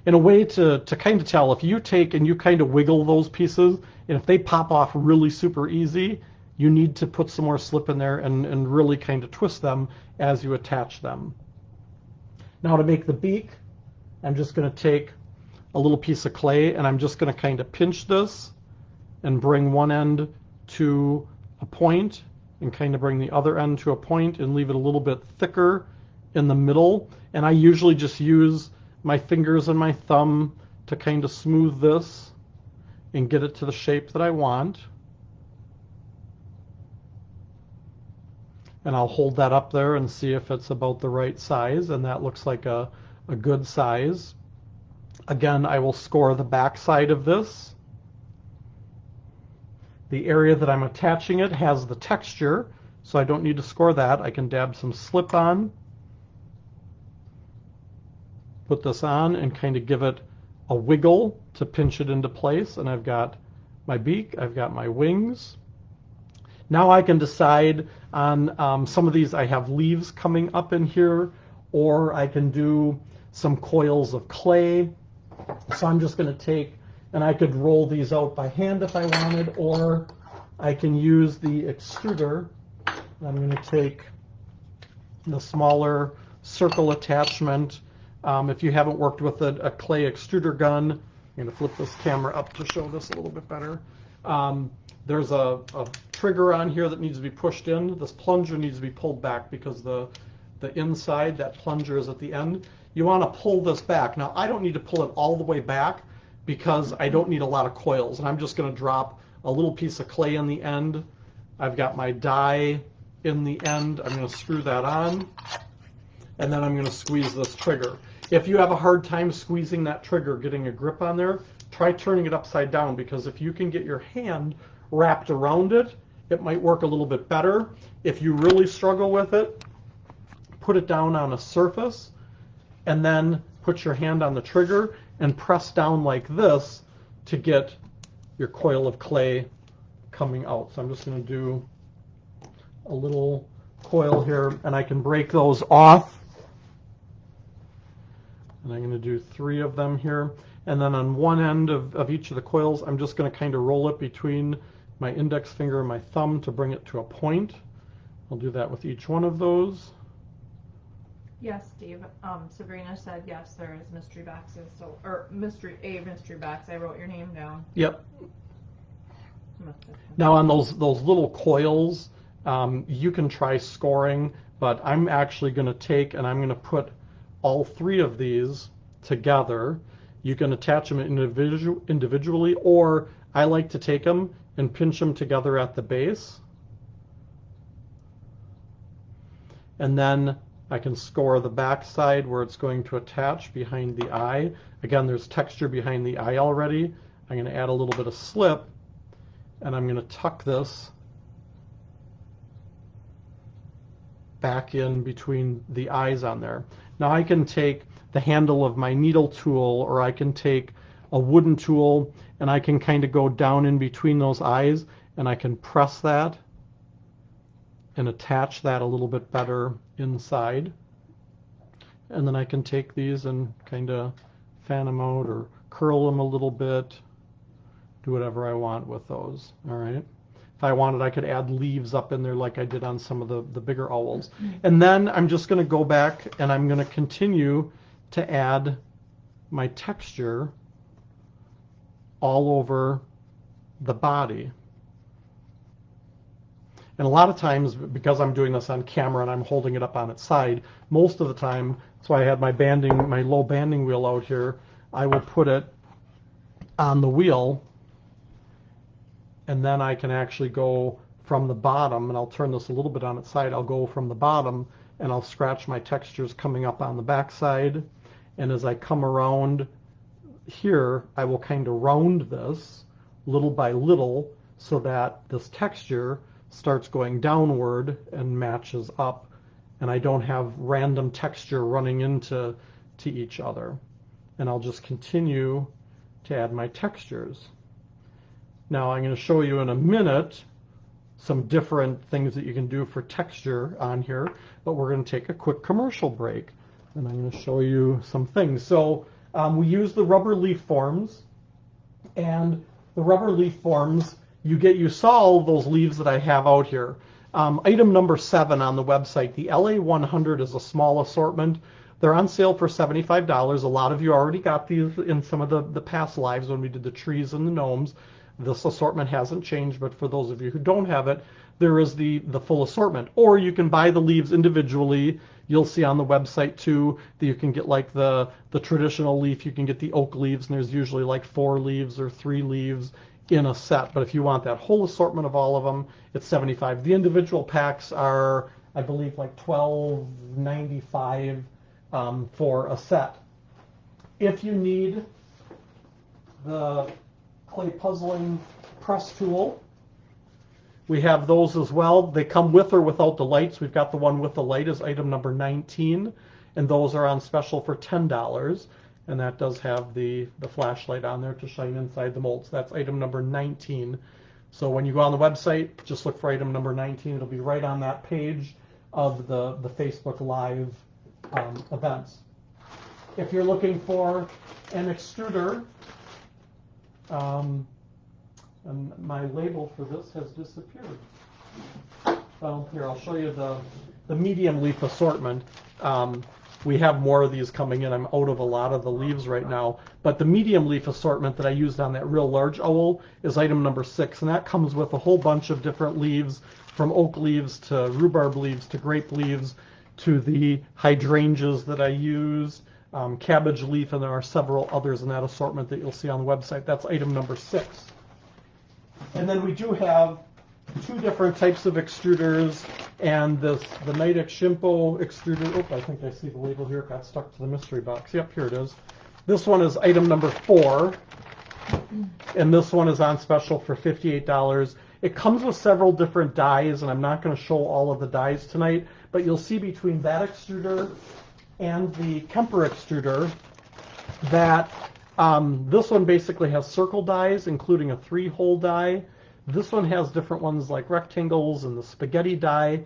Speaker 1: And a way to kind of tell, if you take and you kind of wiggle those pieces, and if they pop off really super easy, you need to put some more slip in there and really kind of twist them as you attach them. Now to make the beak, I'm just going to take a little piece of clay and I'm just going to kind of pinch this and bring one end to a point and kind of bring the other end to a point and leave it a little bit thicker in the middle. And I usually just use my fingers and my thumb to kind of smooth this and get it to the shape that I want. And I'll hold that up there and see if it's about the right size, and that looks like a good size. Again, I will score the back side of this. The area that I'm attaching it has the texture, so I don't need to score that. I can dab some slip on, put this on, and kind of give it a wiggle to pinch it into place. And I've got my beak, I've got my wings. Now I can decide on some of these. I have leaves coming up in here, or I can do some coils of clay. So I'm just going to take, and I could roll these out by hand if I wanted, or I can use the extruder. I'm going to take the smaller circle attachment. If you haven't worked with a clay extruder gun, I'm going to flip this camera up to show this a little bit better. There's a trigger on here that needs to be pushed in. This plunger needs to be pulled back because the inside, that plunger is at the end. You want to pull this back. Now, I don't need to pull it all the way back because I don't need a lot of coils. And I'm just going to drop a little piece of clay in the end. I've got my die in the end. I'm going to screw that on. And then I'm going to squeeze this trigger. If you have a hard time squeezing that trigger, getting a grip on there, try turning it upside down, because if you can get your hand wrapped around it, it might work a little bit better. If you really struggle with it, put it down on a surface and then put your hand on the trigger and press down like this to get your coil of clay coming out. So I'm just going to do a little coil here, and I can break those off. And I'm going to do 3 of them here. And then on one end of each of the coils, I'm just going to kind of roll it between my index finger and my thumb to bring it to a point. I'll do that with each one of those.
Speaker 2: Yes, Steve. Sabrina said yes, there is mystery boxes. So, or mystery box. I wrote your name down.
Speaker 1: Yep. Now on those little coils, you can try scoring, but I'm actually going to take and I'm going to put all 3 of these together. You can attach them individually, or I like to take them and pinch them together at the base. And then I can score the back side where it's going to attach behind the eye. Again, there's texture behind the eye already. I'm going to add a little bit of slip, and I'm going to tuck this back in between the eyes on there. Now I can take the handle of my needle tool, or I can take a wooden tool, and I can kind of go down in between those eyes, and I can press that and attach that a little bit better inside. And then I can take these and kind of fan them out or curl them a little bit, do whatever I want with those. All right. If I wanted, I could add leaves up in there like I did on some of the bigger owls. And then I'm just going to go back and I'm going to continue to add my texture all over the body. And a lot of times, because I'm doing this on camera and I'm holding it up on its side, most of the time, that's why I had my low banding wheel out here, I will put it on the wheel, and then I can actually go from the bottom, and I'll turn this a little bit on its side. I'll go from the bottom and I'll scratch my textures coming up on the back side. And as I come around here, I will kind of round this little by little so that this texture starts going downward and matches up, and I don't have random texture running into each other. And I'll just continue to add my textures. Now I'm going to show you in a minute some different things that you can do for texture on here, but we're going to take a quick commercial break, and I'm going to show you some things. So We use the rubber leaf forms, and the rubber leaf forms, you saw all those leaves that I have out here. Item number 7 on the website, the LA 100 is a small assortment. They're on sale for $75. A lot of you already got these in some of the past lives when we did the trees and the gnomes. This assortment hasn't changed, but for those of you who don't have it, there is the full assortment. Or you can buy the leaves individually. You'll see on the website too that you can get like the traditional leaf, you can get the oak leaves, and there's usually like 4 leaves or 3 leaves in a set. But if you want that whole assortment of all of them, it's $75. The individual packs are, I believe, like $12.95 for a set. If you need the clay puzzling press tool, we have those as well. They come with or without the lights. We've got the one with the light is item number 19, and those are on special for $10. And that does have the flashlight on there to shine inside the molds. That's item number 19. So when you go on the website, just look for item number 19. It'll be right on that page of the Facebook Live events. If you're looking for an extruder, and my label for this has disappeared. Well, here, I'll show you the medium leaf assortment. We have more of these coming in. I'm out of a lot of the leaves right now. But the medium leaf assortment that I used on that real large owl is item number 6. And that comes with a whole bunch of different leaves, from oak leaves to rhubarb leaves to grape leaves to the hydrangeas that I use, cabbage leaf, and there are several others in that assortment that you'll see on the website. That's item number 6. And then we do have 2 different types of extruders, and the Nitec Shimpo extruder. Oh, I think I see the label here. It got stuck to the mystery box. Yep, here it is. This one is item number 4, and this one is on special for $58. It comes with several different dies, and I'm not going to show all of the dies tonight, but you'll see between that extruder and the Kemper extruder that this one basically has circle dies, including a 3-hole die. This one has different ones like rectangles and the spaghetti die.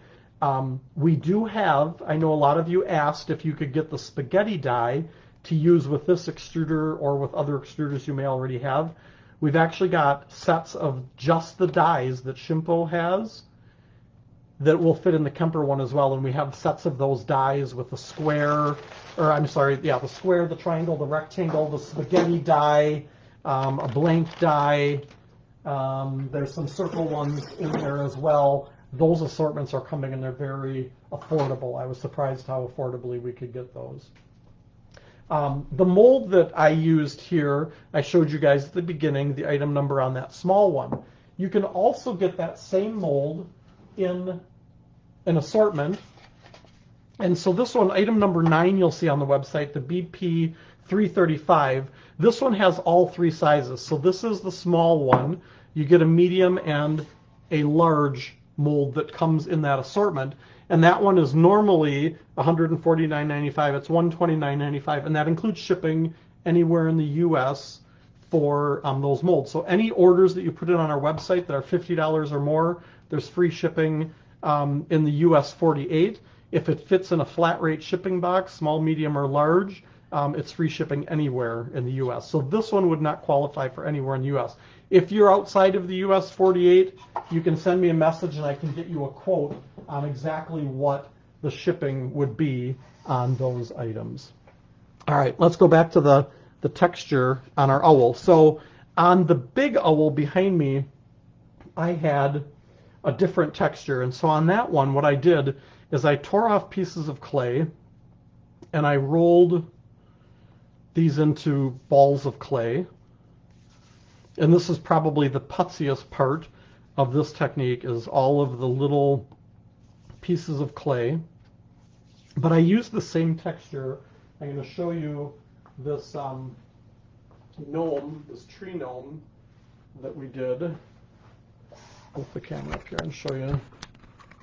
Speaker 1: We do have, I know a lot of you asked if you could get the spaghetti die to use with this extruder or with other extruders you may already have. We've actually got sets of just the dies that Shimpo has that will fit in the Kemper one as well, and we have sets of those dies with the square, the square, the triangle, the rectangle, the spaghetti die, a blank die. There's some circle ones in there as well. Those assortments are coming, and they're very affordable. I was surprised how affordably we could get those. The mold that I used here, I showed you guys at the beginning, the item number on that small one. You can also get that same mold in an assortment. And so this one, item number 9, you'll see on the website, the BP 335. This one has all 3 sizes. So this is the small one. You get a medium and a large mold that comes in that assortment. And that one is normally $149.95. It's $129.95, and that includes shipping anywhere in the U.S. for those molds. So any orders that you put in on our website that are $50 or more, there's free shipping in the U.S. 48. If it fits in a flat rate shipping box, small, medium, or large, it's free shipping anywhere in the U.S. So this one would not qualify for anywhere in the U.S. If you're outside of the U.S. 48, you can send me a message and I can get you a quote on exactly what the shipping would be on those items. All right, let's go back to the texture on our owl. So on the big owl behind me, I had a different texture. And so on that one, what I did is I tore off pieces of clay and I rolled these into balls of clay. And this is probably the putziest part of this technique, is all of the little pieces of clay. But I used the same texture. I'm going to show you this gnome, this tree gnome that we did. Put the camera up here and show you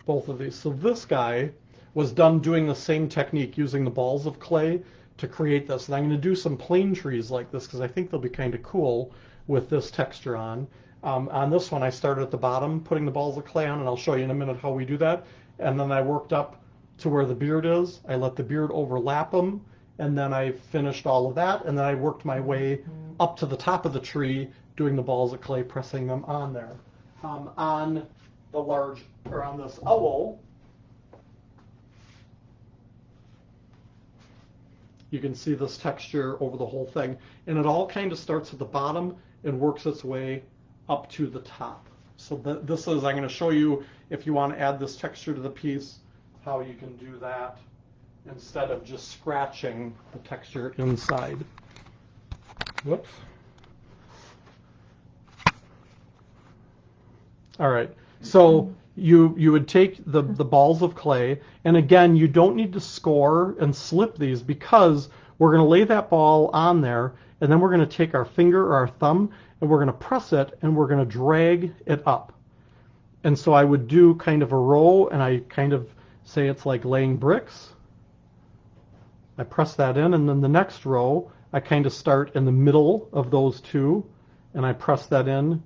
Speaker 1: both of these. So this guy was done doing the same technique, using the balls of clay to create this. And I'm going to do some plain trees like this because I think they'll be kind of cool with this texture on. On this one, I started at the bottom, putting the balls of clay on, and I'll show you in a minute how we do that. And then I worked up to where the beard is. I let the beard overlap them, and then I finished all of that, and then I worked my way up to the top of the tree, doing the balls of clay, pressing them on there. On the large, or on this owl, you can see this texture over the whole thing, and it all kind of starts at the bottom and works its way up to the top. So this is, I'm going to show you, if you want to add this texture to the piece, how you can do that instead of just scratching the texture inside. Whoops. All right, so you would take the balls of clay, and again, you don't need to score and slip these, because we're going to lay that ball on there, and then we're going to take our finger or our thumb, and we're going to press it, and we're going to drag it up. And so I would do kind of a row, and I kind of say it's like laying bricks. I press that in, and then the next row, I kind of start in the middle of those two, and I press that in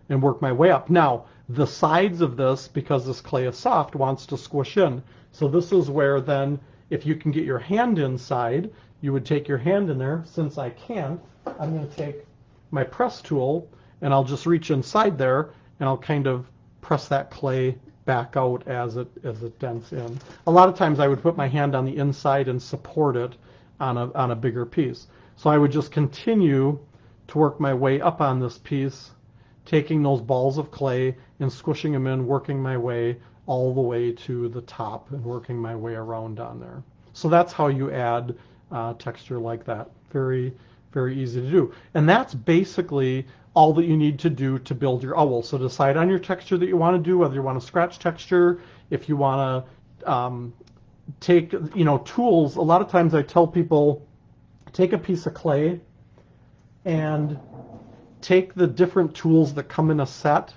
Speaker 1: and work my way up. Now, the sides of this, because this clay is soft, wants to squish in. So this is where then, if you can get your hand inside, you would take your hand in there. Since I can't, I'm going to take my press tool, and I'll just reach inside there, and I'll kind of press that clay back out as it dents in. A lot of times I would put my hand on the inside and support it on a bigger piece. So I would just continue to work my way up on this piece, taking those balls of clay and squishing them in, working my way all the way to the top and working my way around on there. So that's how you add texture like that. Very, very easy to do. And that's basically all that you need to do to build your owl. So decide on your texture that you want to do, whether you want a scratch texture, if you want to take, tools. A lot of times I tell people, take a piece of clay and take the different tools that come in a set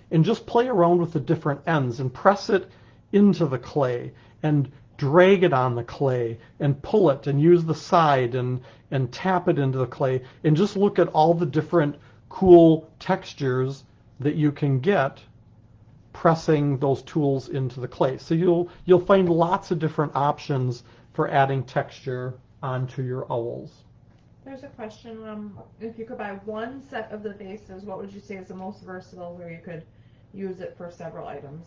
Speaker 1: and just play around with the different ends and press it into the clay and drag it on the clay and pull it and use the side and tap it into the clay and just look at all the different cool textures that you can get pressing those tools into the clay. So you'll find lots of different options for adding texture onto your owls.
Speaker 2: There's a question, if you could buy one set of the vases, what would you say is the most versatile where you could use it for several items?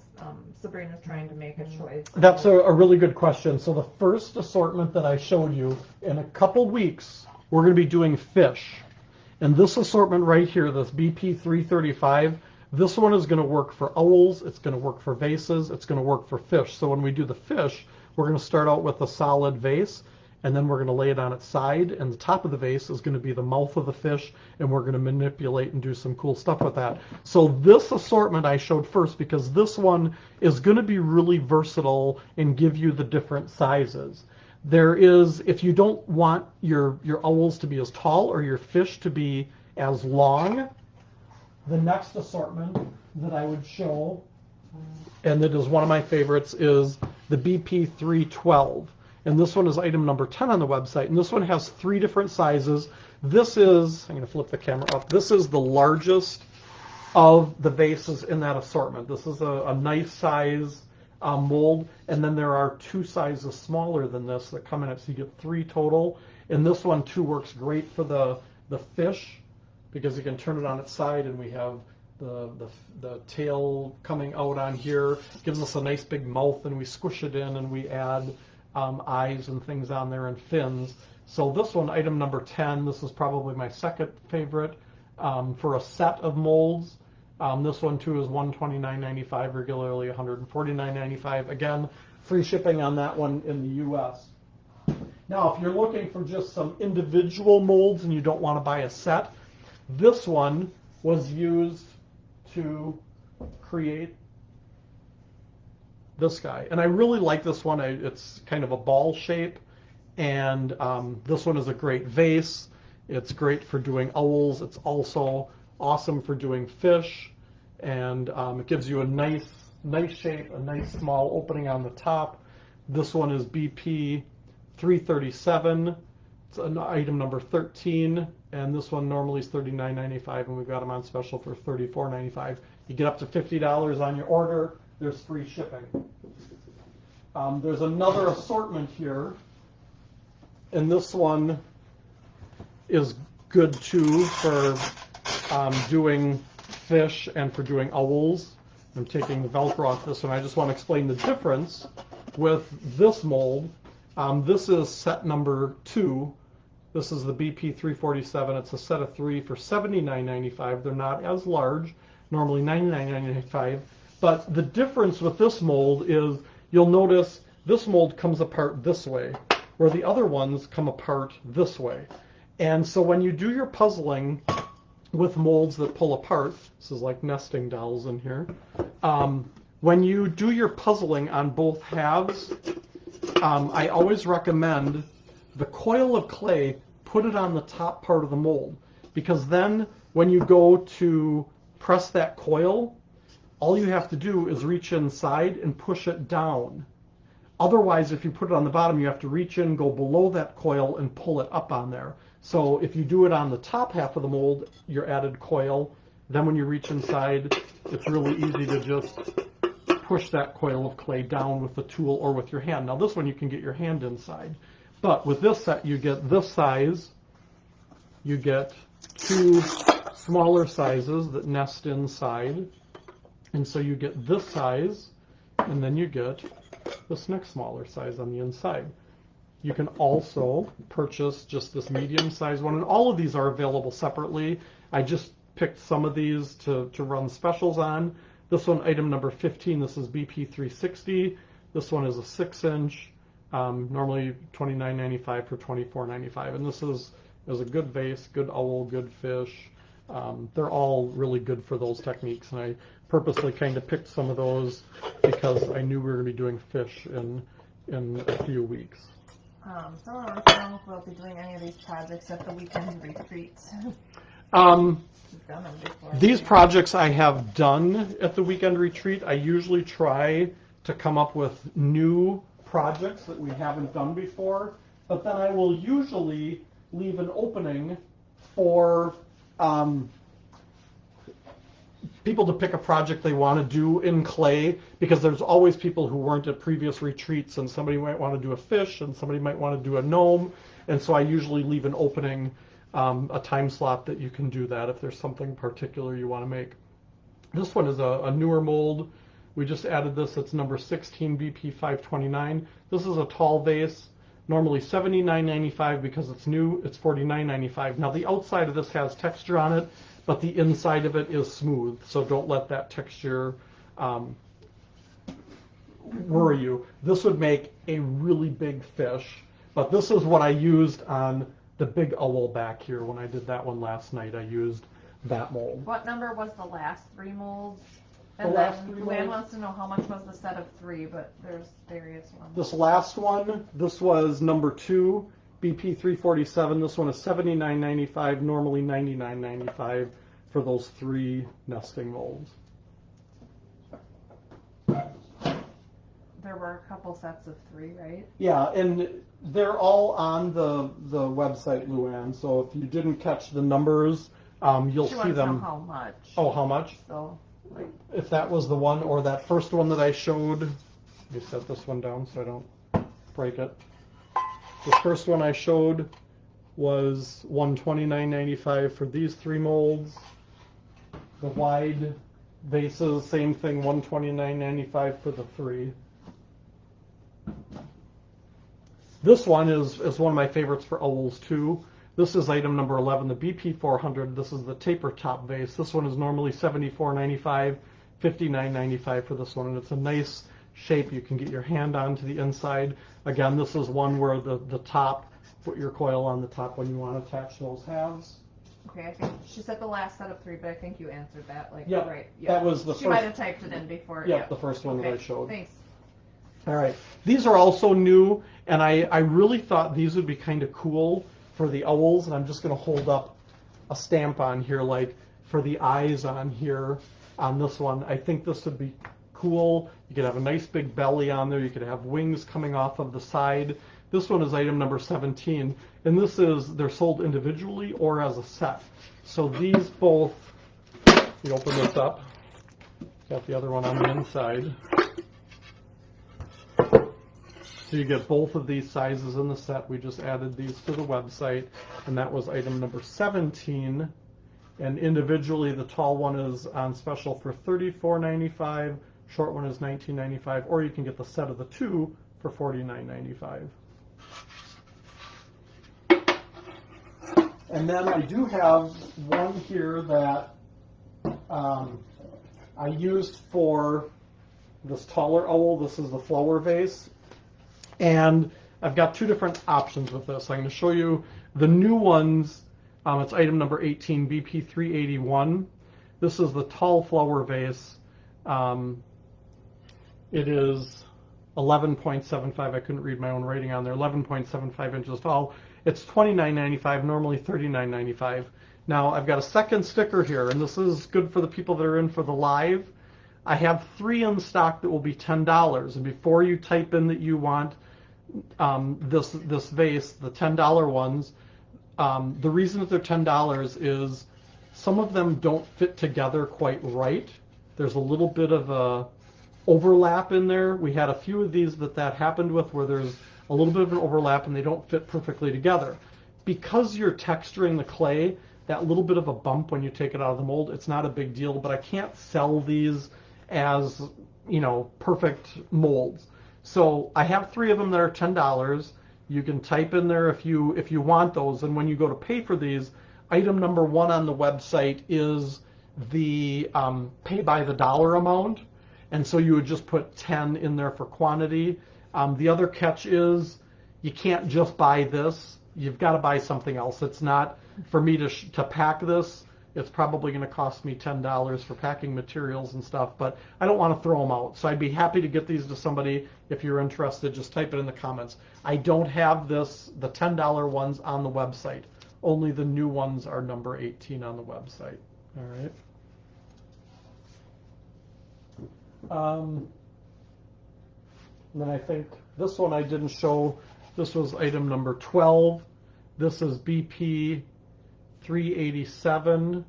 Speaker 2: Sabrina's trying to make a choice.
Speaker 1: That's a really good question. So the first assortment that I showed you, in a couple weeks, we're going to be doing fish. And this assortment right here, this BP 335, this one is going to work for owls, it's going to work for vases, it's going to work for fish. So when we do the fish, we're going to start out with a solid vase, and then we're going to lay it on its side, and the top of the vase is going to be the mouth of the fish, and we're going to manipulate and do some cool stuff with that. So this assortment I showed first, because this one is going to be really versatile and give you the different sizes. There is, if you don't want your owls to be as tall or your fish to be as long, the next assortment that I would show, and that is one of my favorites, is the BP 312. And this one is item number 10 on the website. And this one has 3 different sizes. This is, I'm going to flip the camera up, this is the largest of the vases in that assortment. This is a nice size mold. And then there are 2 sizes smaller than this that come in it. So you get 3 total. And this one too works great for the fish, because you can turn it on its side, and we have the tail coming out on here. It gives us a nice big mouth, and we squish it in, and we add eyes and things on there and fins. So this one, item number 10, this is probably my second favorite for a set of molds. This one too is $129.95, regularly $149.95. Again, free shipping on that one in the US. Now, if you're looking for just some individual molds and you don't want to buy a set, this one was used to create this guy. And I really like this one. It's kind of a ball shape, and this one is a great vase. It's great for doing owls. It's also awesome for doing fish, and it gives you a nice shape, a nice small opening on the top. This one is BP 337. It's an item number 13, and this one normally is $39.95, and we've got them on special for $34.95. You get up to $50 on your order. There's free shipping. There's another assortment here, and this one is good too for doing fish and for doing owls. I'm taking the Velcro off this one. I just want to explain the difference with this mold. This is set number 2. This is the BP 347. It's a set of 3 for $79.95. They're not as large, normally $99.95. But the difference with this mold is you'll notice this mold comes apart this way, where the other ones come apart this way. And so when you do your puzzling with molds that pull apart, this is like nesting dolls in here, when you do your puzzling on both halves, I always recommend the coil of clay, put it on the top part of the mold, because then when you go to press that coil, all you have to do is reach inside and push it down. Otherwise, if you put it on the bottom, you have to reach in, go below that coil, and pull it up on there. So if you do it on the top half of the mold, your added coil, then when you reach inside, it's really easy to just push that coil of clay down with the tool or with your hand. Now this one you can get your hand inside. But with this set, you get this size, you get 2 smaller sizes that nest inside, and so you get this size, and then you get this next smaller size on the inside. You can also purchase just this medium-sized one, and all of these are available separately. I just picked some of these to run specials on. This one, item number 15, this is BP 360. This one is a 6-inch. Normally $29.95 for $24.95, and this is a good vase, good owl, good fish. They're all really good for those techniques, and I purposely kind of picked some of those because I knew we were going to be doing fish in a few weeks.
Speaker 2: Someone wants to know if we'll be doing any of these projects at the weekend retreats. You've done them before.
Speaker 1: These projects I have done at the weekend retreat. I usually try to come up with new projects that we haven't done before, but then I will usually leave an opening for people to pick a project they want to do in clay, because there's always people who weren't at previous retreats, and somebody might want to do a fish and somebody might want to do a gnome, and so I usually leave an opening, a time slot that you can do that if there's something particular you want to make. This one is a newer mold. We just added this. It's number 16, BP 529. This is a tall vase, normally $79.95 because it's new. It's $49.95. Now the outside of this has texture on it, but the inside of it is smooth, so don't let that texture worry you. This would make a really big fish, but this is what I used on the big owl back here. When I did that one last night, I used that mold.
Speaker 2: What number was the last 3 molds?
Speaker 1: The
Speaker 2: And
Speaker 1: last
Speaker 2: then
Speaker 1: 3
Speaker 2: Luann
Speaker 1: molds?
Speaker 2: wants to know how much was the set of 3, but there's various ones.
Speaker 1: This last one, this was number 2, BP 347. This one is $79.95, normally $99.95 for those 3 nesting molds.
Speaker 2: There were a couple sets of 3, right?
Speaker 1: Yeah, and they're all on the website, Luann. So if you didn't catch the numbers, you'll
Speaker 2: She
Speaker 1: see
Speaker 2: wants to know
Speaker 1: them.
Speaker 2: how much.
Speaker 1: Oh, how much?
Speaker 2: So, like,
Speaker 1: If that was the one, or that first one that I showed. Let me set this one down so I don't break it. The first one I showed was $129.95 for these 3 molds. The wide vases, same thing, $129.95 for the 3. This one is one of my favorites for owls too. This is item number 11, the BP 400. This is the taper top vase. This one is normally $74.95, $59.95 for this one, and it's a nice shape. You can get your hand onto the inside. Again, this is one where the top, put your coil on the top when you want to attach those halves.
Speaker 2: okay, I think she said the last set of 3, but I think you answered that. Like,
Speaker 1: Yep,
Speaker 2: right?
Speaker 1: that was the
Speaker 2: She
Speaker 1: first.
Speaker 2: might have typed it in before.
Speaker 1: Yep, the first one that I showed.
Speaker 2: Thanks.
Speaker 1: All right, these are also new, and I really thought these would be kind of cool for the owls, and I'm just going to hold up a stamp on here, like for the eyes on here on this one. I think this would be cool. You could have a nice big belly on there. You could have wings coming off of the side. This one is item number 17, and they're sold individually or as a set. So these both, you open this up, got the other one on the inside. So you get both of these sizes in the set. We just added these to the website, and that was item number 17. And individually, the tall one is on special for $34.95, short one is $19.95, or you can get the set of the two for $49.95. And then I do have one here that I used for this taller owl. This is the flower vase. And I've got two different options with this. I'm going to show you the new ones. It's item number 18, BP381. This is the tall flower vase. It is 11.75. I couldn't read my own writing on there. 11.75 inches tall. It's $29.95, normally $39.95. Now, I've got a second sticker here, and this is good for the people that are in for the live. I have 3 in stock that will be $10. And before you type in that you want this vase, the $10 ones, the reason that they're $10 is some of them don't fit together quite right. There's a little bit of a overlap in there. We had a few of these that happened with where there's a little bit of an overlap and they don't fit perfectly together. Because you're texturing the clay, that little bit of a bump when you take it out of the mold, it's not a big deal, but I can't sell these as, perfect molds. So I have 3 of them that are $10. You can type in there if you want those, and when you go to pay for these, item number 1 on the website is the pay by the dollar amount, and so you would just put 10 in there for quantity. The other catch is you can't just buy this. You've got to buy something else. It's not for me to pack this. It's probably going to cost me $10 for packing materials and stuff, but I don't want to throw them out. So I'd be happy to get these to somebody. If you're interested, just type it in the comments. I don't have the $10 ones on the website. Only the new ones are number 18 on the website. All right. And then I think this one I didn't show. This was item number 12. This is BP 387,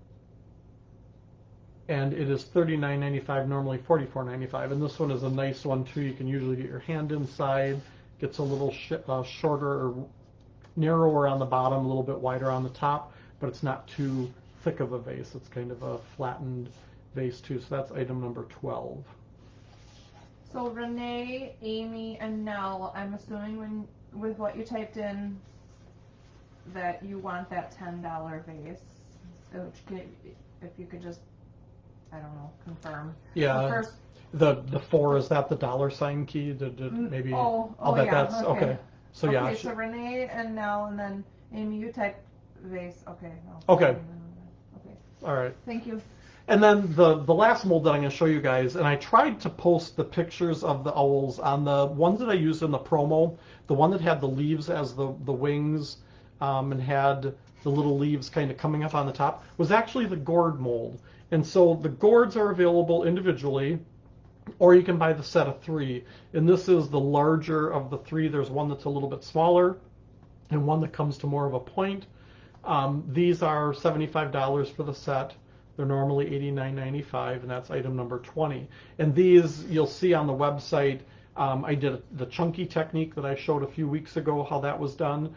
Speaker 1: and it is $39.95, normally $44.95. And this one is a nice one too. You can usually get your hand inside. Gets a little shorter or narrower on the bottom, a little bit wider on the top, but it's not too thick of a vase. It's kind of a flattened vase too. So that's item number 12.
Speaker 2: So Renee, Amy, and Nell, I'm assuming with what you typed in that you want that $10 vase. If you could just, I don't know, confirm.
Speaker 1: Yeah.
Speaker 2: First,
Speaker 1: the 4, is that the $sign key? Maybe. I'll bet
Speaker 2: yeah,
Speaker 1: that's okay. So yeah.
Speaker 2: Okay, so Renee and Nell, and then Amy, you typed vase. Okay.
Speaker 1: Okay.
Speaker 2: Okay.
Speaker 1: All right.
Speaker 2: Thank you.
Speaker 1: And then the last mold that I'm going to show you guys, and I tried to post the pictures of the owls on the ones that I used in the promo, the one that had the leaves as the wings and had the little leaves kind of coming up on the top, was actually the gourd mold. And so the gourds are available individually, or you can buy the set of 3. And this is the larger of the 3. There's one that's a little bit smaller and one that comes to more of a point. These are $75 for the set. They're normally $89.95, and that's item number 20. And these you'll see on the website. I did the chunky technique that I showed a few weeks ago, how that was done.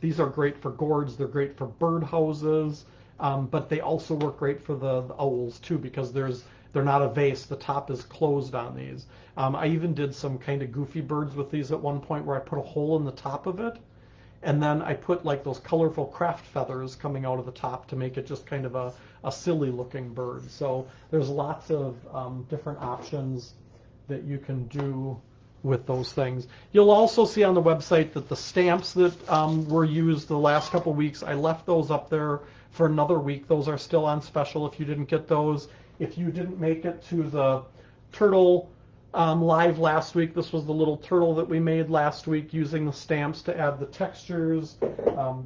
Speaker 1: These are great for gourds. They're great for bird houses, but they also work great for the owls too, because they're not a vase. The top is closed on these. I even did some kind of goofy birds with these at one point where I put a hole in the top of it, and then I put like those colorful craft feathers coming out of the top to make it just kind of a silly looking bird. So there's lots of different options that you can do with those things. You'll also see on the website that the stamps that were used the last couple weeks, I left those up there for another week. Those are still on special if you didn't get those. If you didn't make it to the turtle live last week, this was the little turtle that we made last week using the stamps to add the textures.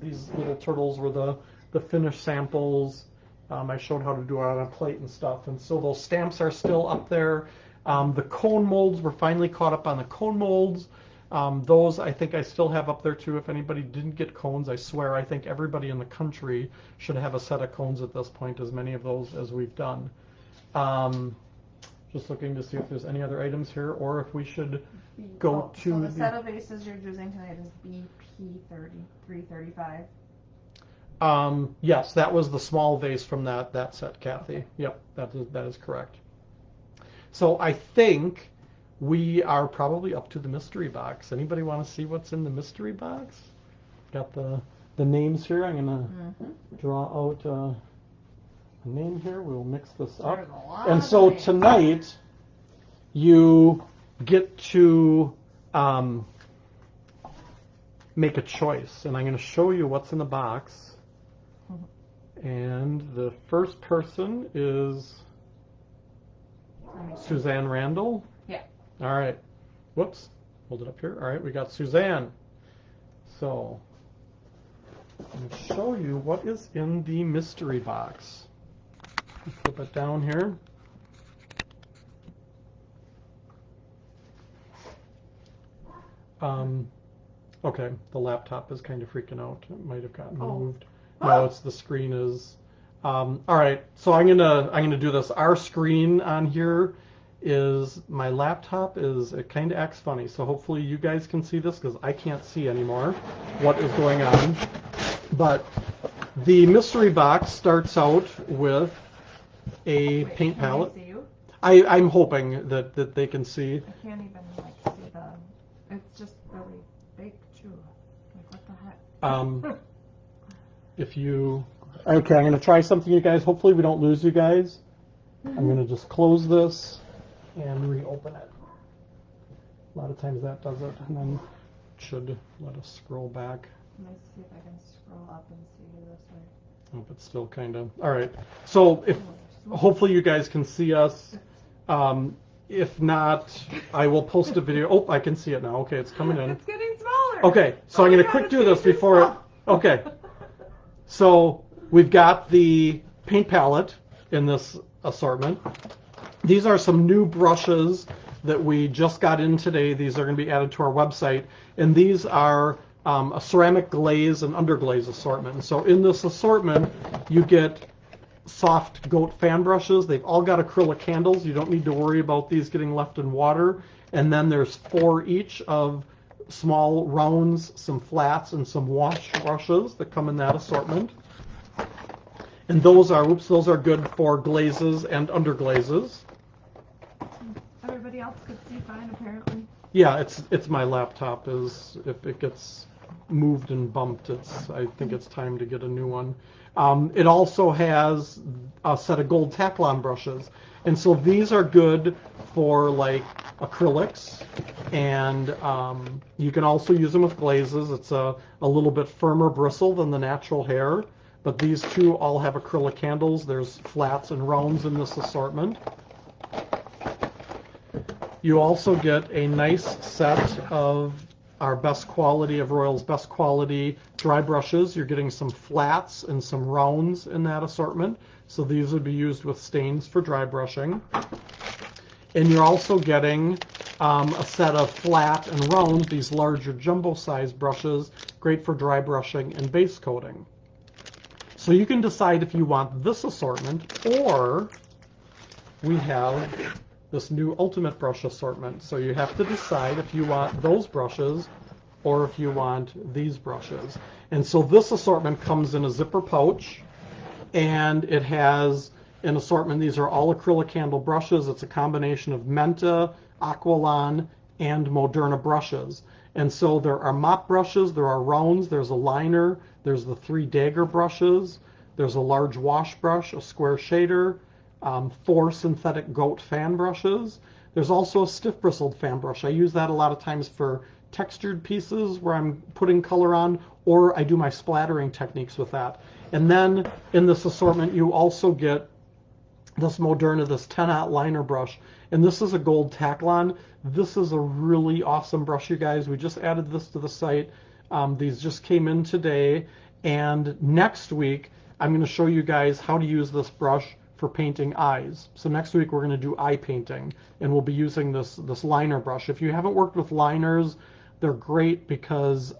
Speaker 1: These little turtles were the finished samples. I showed how to do it on a plate and stuff, and so those stamps are still up there. The cone molds, we're finally caught up on the cone molds. Those I think I still have up there too. If anybody didn't get cones, I swear I think everybody in the country should have a set of cones at this point, as many of those as we've done. Just looking to see if there's any other items here, or if we should go to
Speaker 2: so the set of vases you're choosing tonight is BP 335.
Speaker 1: Yes, that was the small vase from that set, Kathy.
Speaker 2: Okay.
Speaker 1: Yep, that is correct. So I think we are probably up to the mystery box. Anybody want to see what's in the mystery box? Got the names here. I'm gonna draw out a name here. We'll mix this up.
Speaker 2: There's a lot
Speaker 1: And
Speaker 2: of
Speaker 1: so
Speaker 2: names.
Speaker 1: tonight you get to make a choice, and I'm going to show you what's in the box. And the first person is Suzanne Randall.
Speaker 2: Yeah.
Speaker 1: All right. Whoops. Hold it up here. All right, we got Suzanne. So I'm going to show you what is in the mystery box. Flip it down here. Okay, the laptop is kind of freaking out. It might have gotten moved. No, it's the screen is. All right, so I'm gonna do this. Our screen on here is my laptop it kind of acts funny. So hopefully you guys can see this because I can't see anymore what is going on. But the mystery box starts out with a paint palette.
Speaker 2: Can they see you?
Speaker 1: I'm hoping that they can see.
Speaker 2: I can't even see the. It's just really big too. Like what the heck?
Speaker 1: If you okay, I'm going to try something, you guys. Hopefully we don't lose you guys. I'm going to just close this and reopen it. A lot of times that does it, and then it should let us scroll back.
Speaker 2: Let me see if I can scroll up and see you this way.
Speaker 1: Oh, but still kind of. All right. So if hopefully you guys can see us. If not, I will post a video. Oh, I can see it now. Okay, it's coming in.
Speaker 2: It's getting smaller.
Speaker 1: Okay, so I'm going to quick do this before. Okay. So we've got the paint palette in this assortment. These are some new brushes that we just got in today. These are going to be added to our website. And these are a ceramic glaze and underglaze assortment. And so in this assortment, you get soft goat fan brushes. They've all got acrylic handles. You don't need to worry about these getting left in water. And then there's 4 each of small rounds, some flats, and some wash brushes that come in that assortment. And those are good for glazes and underglazes.
Speaker 2: Everybody else could see fine, apparently.
Speaker 1: Yeah, it's my laptop. If it gets moved and bumped, I think it's time to get a new one. It also has a set of gold Taklon brushes, and so these are good for like acrylics, and you can also use them with glazes. It's a little bit firmer bristle than the natural hair, but these two all have acrylic handles. There's flats and rounds in this assortment. You also get a nice set of our best quality of Royal's best quality dry brushes. You're getting some flats and some rounds in that assortment. So these would be used with stains for dry brushing. And you're also getting a set of flat and round, these larger jumbo size brushes, great for dry brushing and base coating. So you can decide if you want this assortment, or we have this new ultimate brush assortment. So you have to decide if you want those brushes or if you want these brushes. And so this assortment comes in a zipper pouch, and it has an assortment. These are all acrylic handle brushes. It's a combination of Menta, Aqualon, and Moderna brushes. And so there are mop brushes, there are rounds, there's a liner, there's the 3 dagger brushes, there's a large wash brush, a square shader, 4 synthetic goat fan brushes. There's also a stiff bristled fan brush. I use that a lot of times for textured pieces where I'm putting color on, or I do my splattering techniques with that. And then in this assortment, you also get this Moderna, this 10-aught liner brush. And this is a gold Taklon. This is a really awesome brush, you guys. We just added this to the site. These just came in today. And next week, I'm going to show you guys how to use this brush for painting eyes. So next week we're going to do eye painting, and we'll be using this liner brush. If you haven't worked with liners, they're great because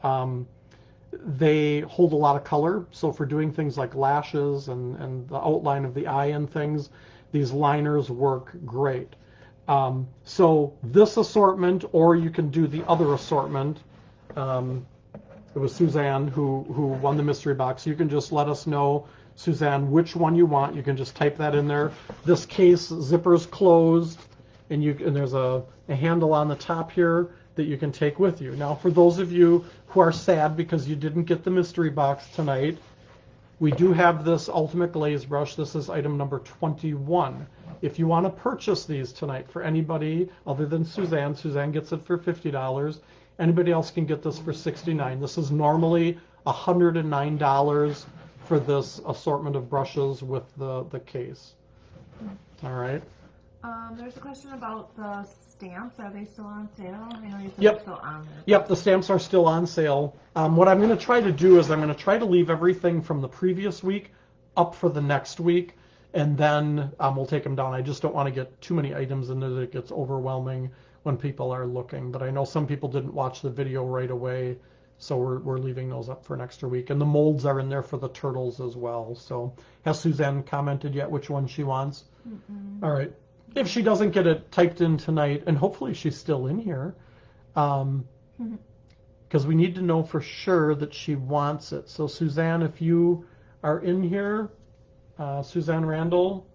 Speaker 1: they hold a lot of color. So for doing things like lashes and the outline of the eye and things, these liners work great. So this assortment, or you can do the other assortment. It was Suzanne who won the mystery box. You can just let us know, Suzanne, which one you want. You can just type that in there. This case zipper's closed, and there's a handle on the top here that you can take with you. Now, for those of you who are sad because you didn't get the mystery box tonight, we do have this Ultimate Glaze Brush. This is item number 21. If you want to purchase these tonight for anybody other than Suzanne, Suzanne gets it for $50. Anybody else can get this for $69. This is normally $109 for this assortment of brushes with the case. All right.
Speaker 2: There's a question about the stamps. Are they still on sale? I know you said
Speaker 1: Yep.
Speaker 2: they're still on there.
Speaker 1: Yep, the stamps are still on sale. What I'm going to try to do is I'm going to try to leave everything from the previous week up for the next week, and then we'll take them down. I just don't want to get too many items in there that it gets overwhelming when people are looking. But I know some people didn't watch the video right away, so we're leaving those up for an extra week. And the molds are in there for the turtles as well. So has Suzanne commented yet which one she wants?
Speaker 2: Mm-mm.
Speaker 1: All right. If she doesn't get it typed in tonight, and hopefully she's still in here, because we need to know for sure that she wants it. So Suzanne, if you are in here, Suzanne Randall,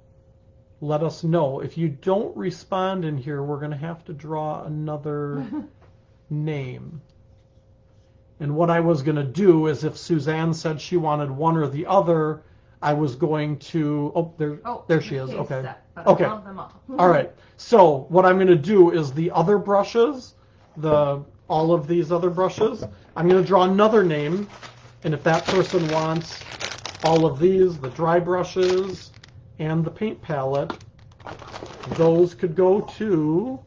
Speaker 1: let us know. If you don't respond in here, we're going to have to draw another name. And what I was going to do is if Suzanne said she wanted one or the other, I was going to, there she is, okay.
Speaker 2: Set, but
Speaker 1: Okay.
Speaker 2: I love them all.
Speaker 1: All right. So what I'm going to do is the other brushes, all of these other brushes, I'm going to draw another name, and if that person wants all of these, the dry brushes and the paint palette, those could go to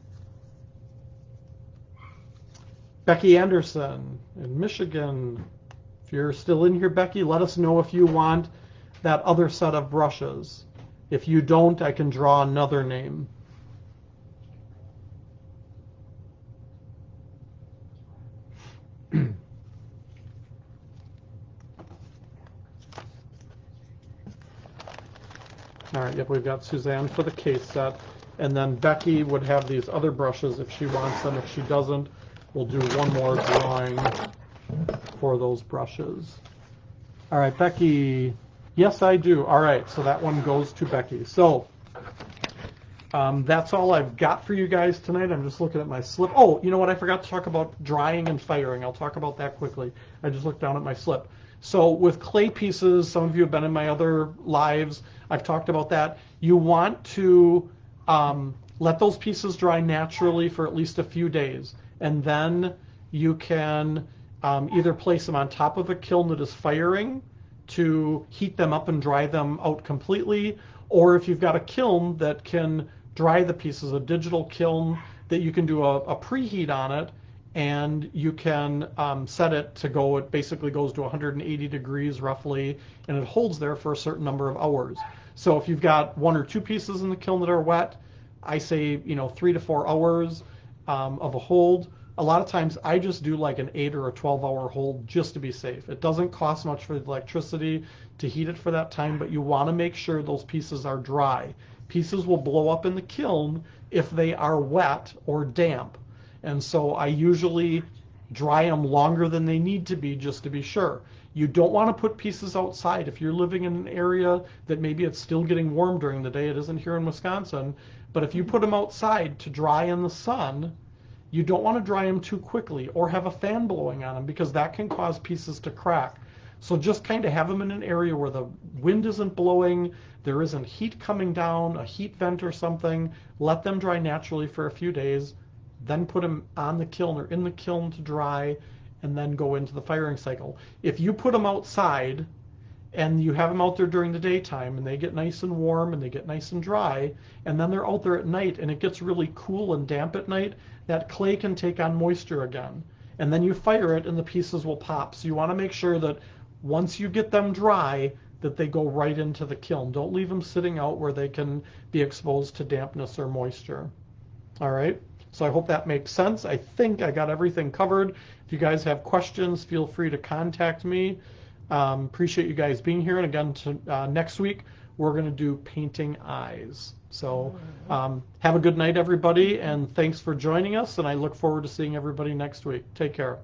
Speaker 1: Becky Anderson in Michigan. If you're still in here, Becky, let us know if you want that other set of brushes. If you don't, I can draw another name. All right, yep, we've got Suzanne for the case set. And then Becky would have these other brushes if she wants them. If she doesn't, we'll do one more drawing for those brushes. All right, Becky. Yes, I do. All right, so that one goes to Becky. So that's all I've got for you guys tonight. I'm just looking at my slip. Oh, you know what? I forgot to talk about drying and firing. I'll talk about that quickly. I just looked down at my slip. So with clay pieces, some of you have been in my other lives. I've talked about that. You want to let those pieces dry naturally for at least a few days. And then you can either place them on top of a kiln that is firing to heat them up and dry them out completely, or if you've got a kiln that can dry the pieces, a digital kiln that you can do a preheat on it, and you can set it to go, it basically goes to 180 degrees roughly, and it holds there for a certain number of hours. So if you've got one or two pieces in the kiln that are wet, I say 3 to 4 hours of a hold. A lot of times I just do like an 8 or a 12-hour hold just to be safe. It doesn't cost much for the electricity to heat it for that time, but you want to make sure those pieces are dry. Pieces will blow up in the kiln if they are wet or damp. And so I usually dry them longer than they need to be just to be sure. You don't want to put pieces outside. If you're living in an area that maybe it's still getting warm during the day, it isn't here in Wisconsin, but if you put them outside to dry in the sun, you don't want to dry them too quickly or have a fan blowing on them because that can cause pieces to crack. So just kind of have them in an area where the wind isn't blowing, there isn't heat coming down, a heat vent or something. Let them dry naturally for a few days, then put them on the kiln or in the kiln to dry, and then go into the firing cycle. If you put them outside and you have them out there during the daytime and they get nice and warm and they get nice and dry, and then they're out there at night and it gets really cool and damp at night, that clay can take on moisture again. And then you fire it and the pieces will pop. So you want to make sure that once you get them dry, that they go right into the kiln. Don't leave them sitting out where they can be exposed to dampness or moisture. All right? So I hope that makes sense. I think I got everything covered. If you guys have questions, feel free to contact me. Appreciate you guys being here. And again, next week, we're going to do painting eyes. So have a good night, everybody, and thanks for joining us, and I look forward to seeing everybody next week. Take care.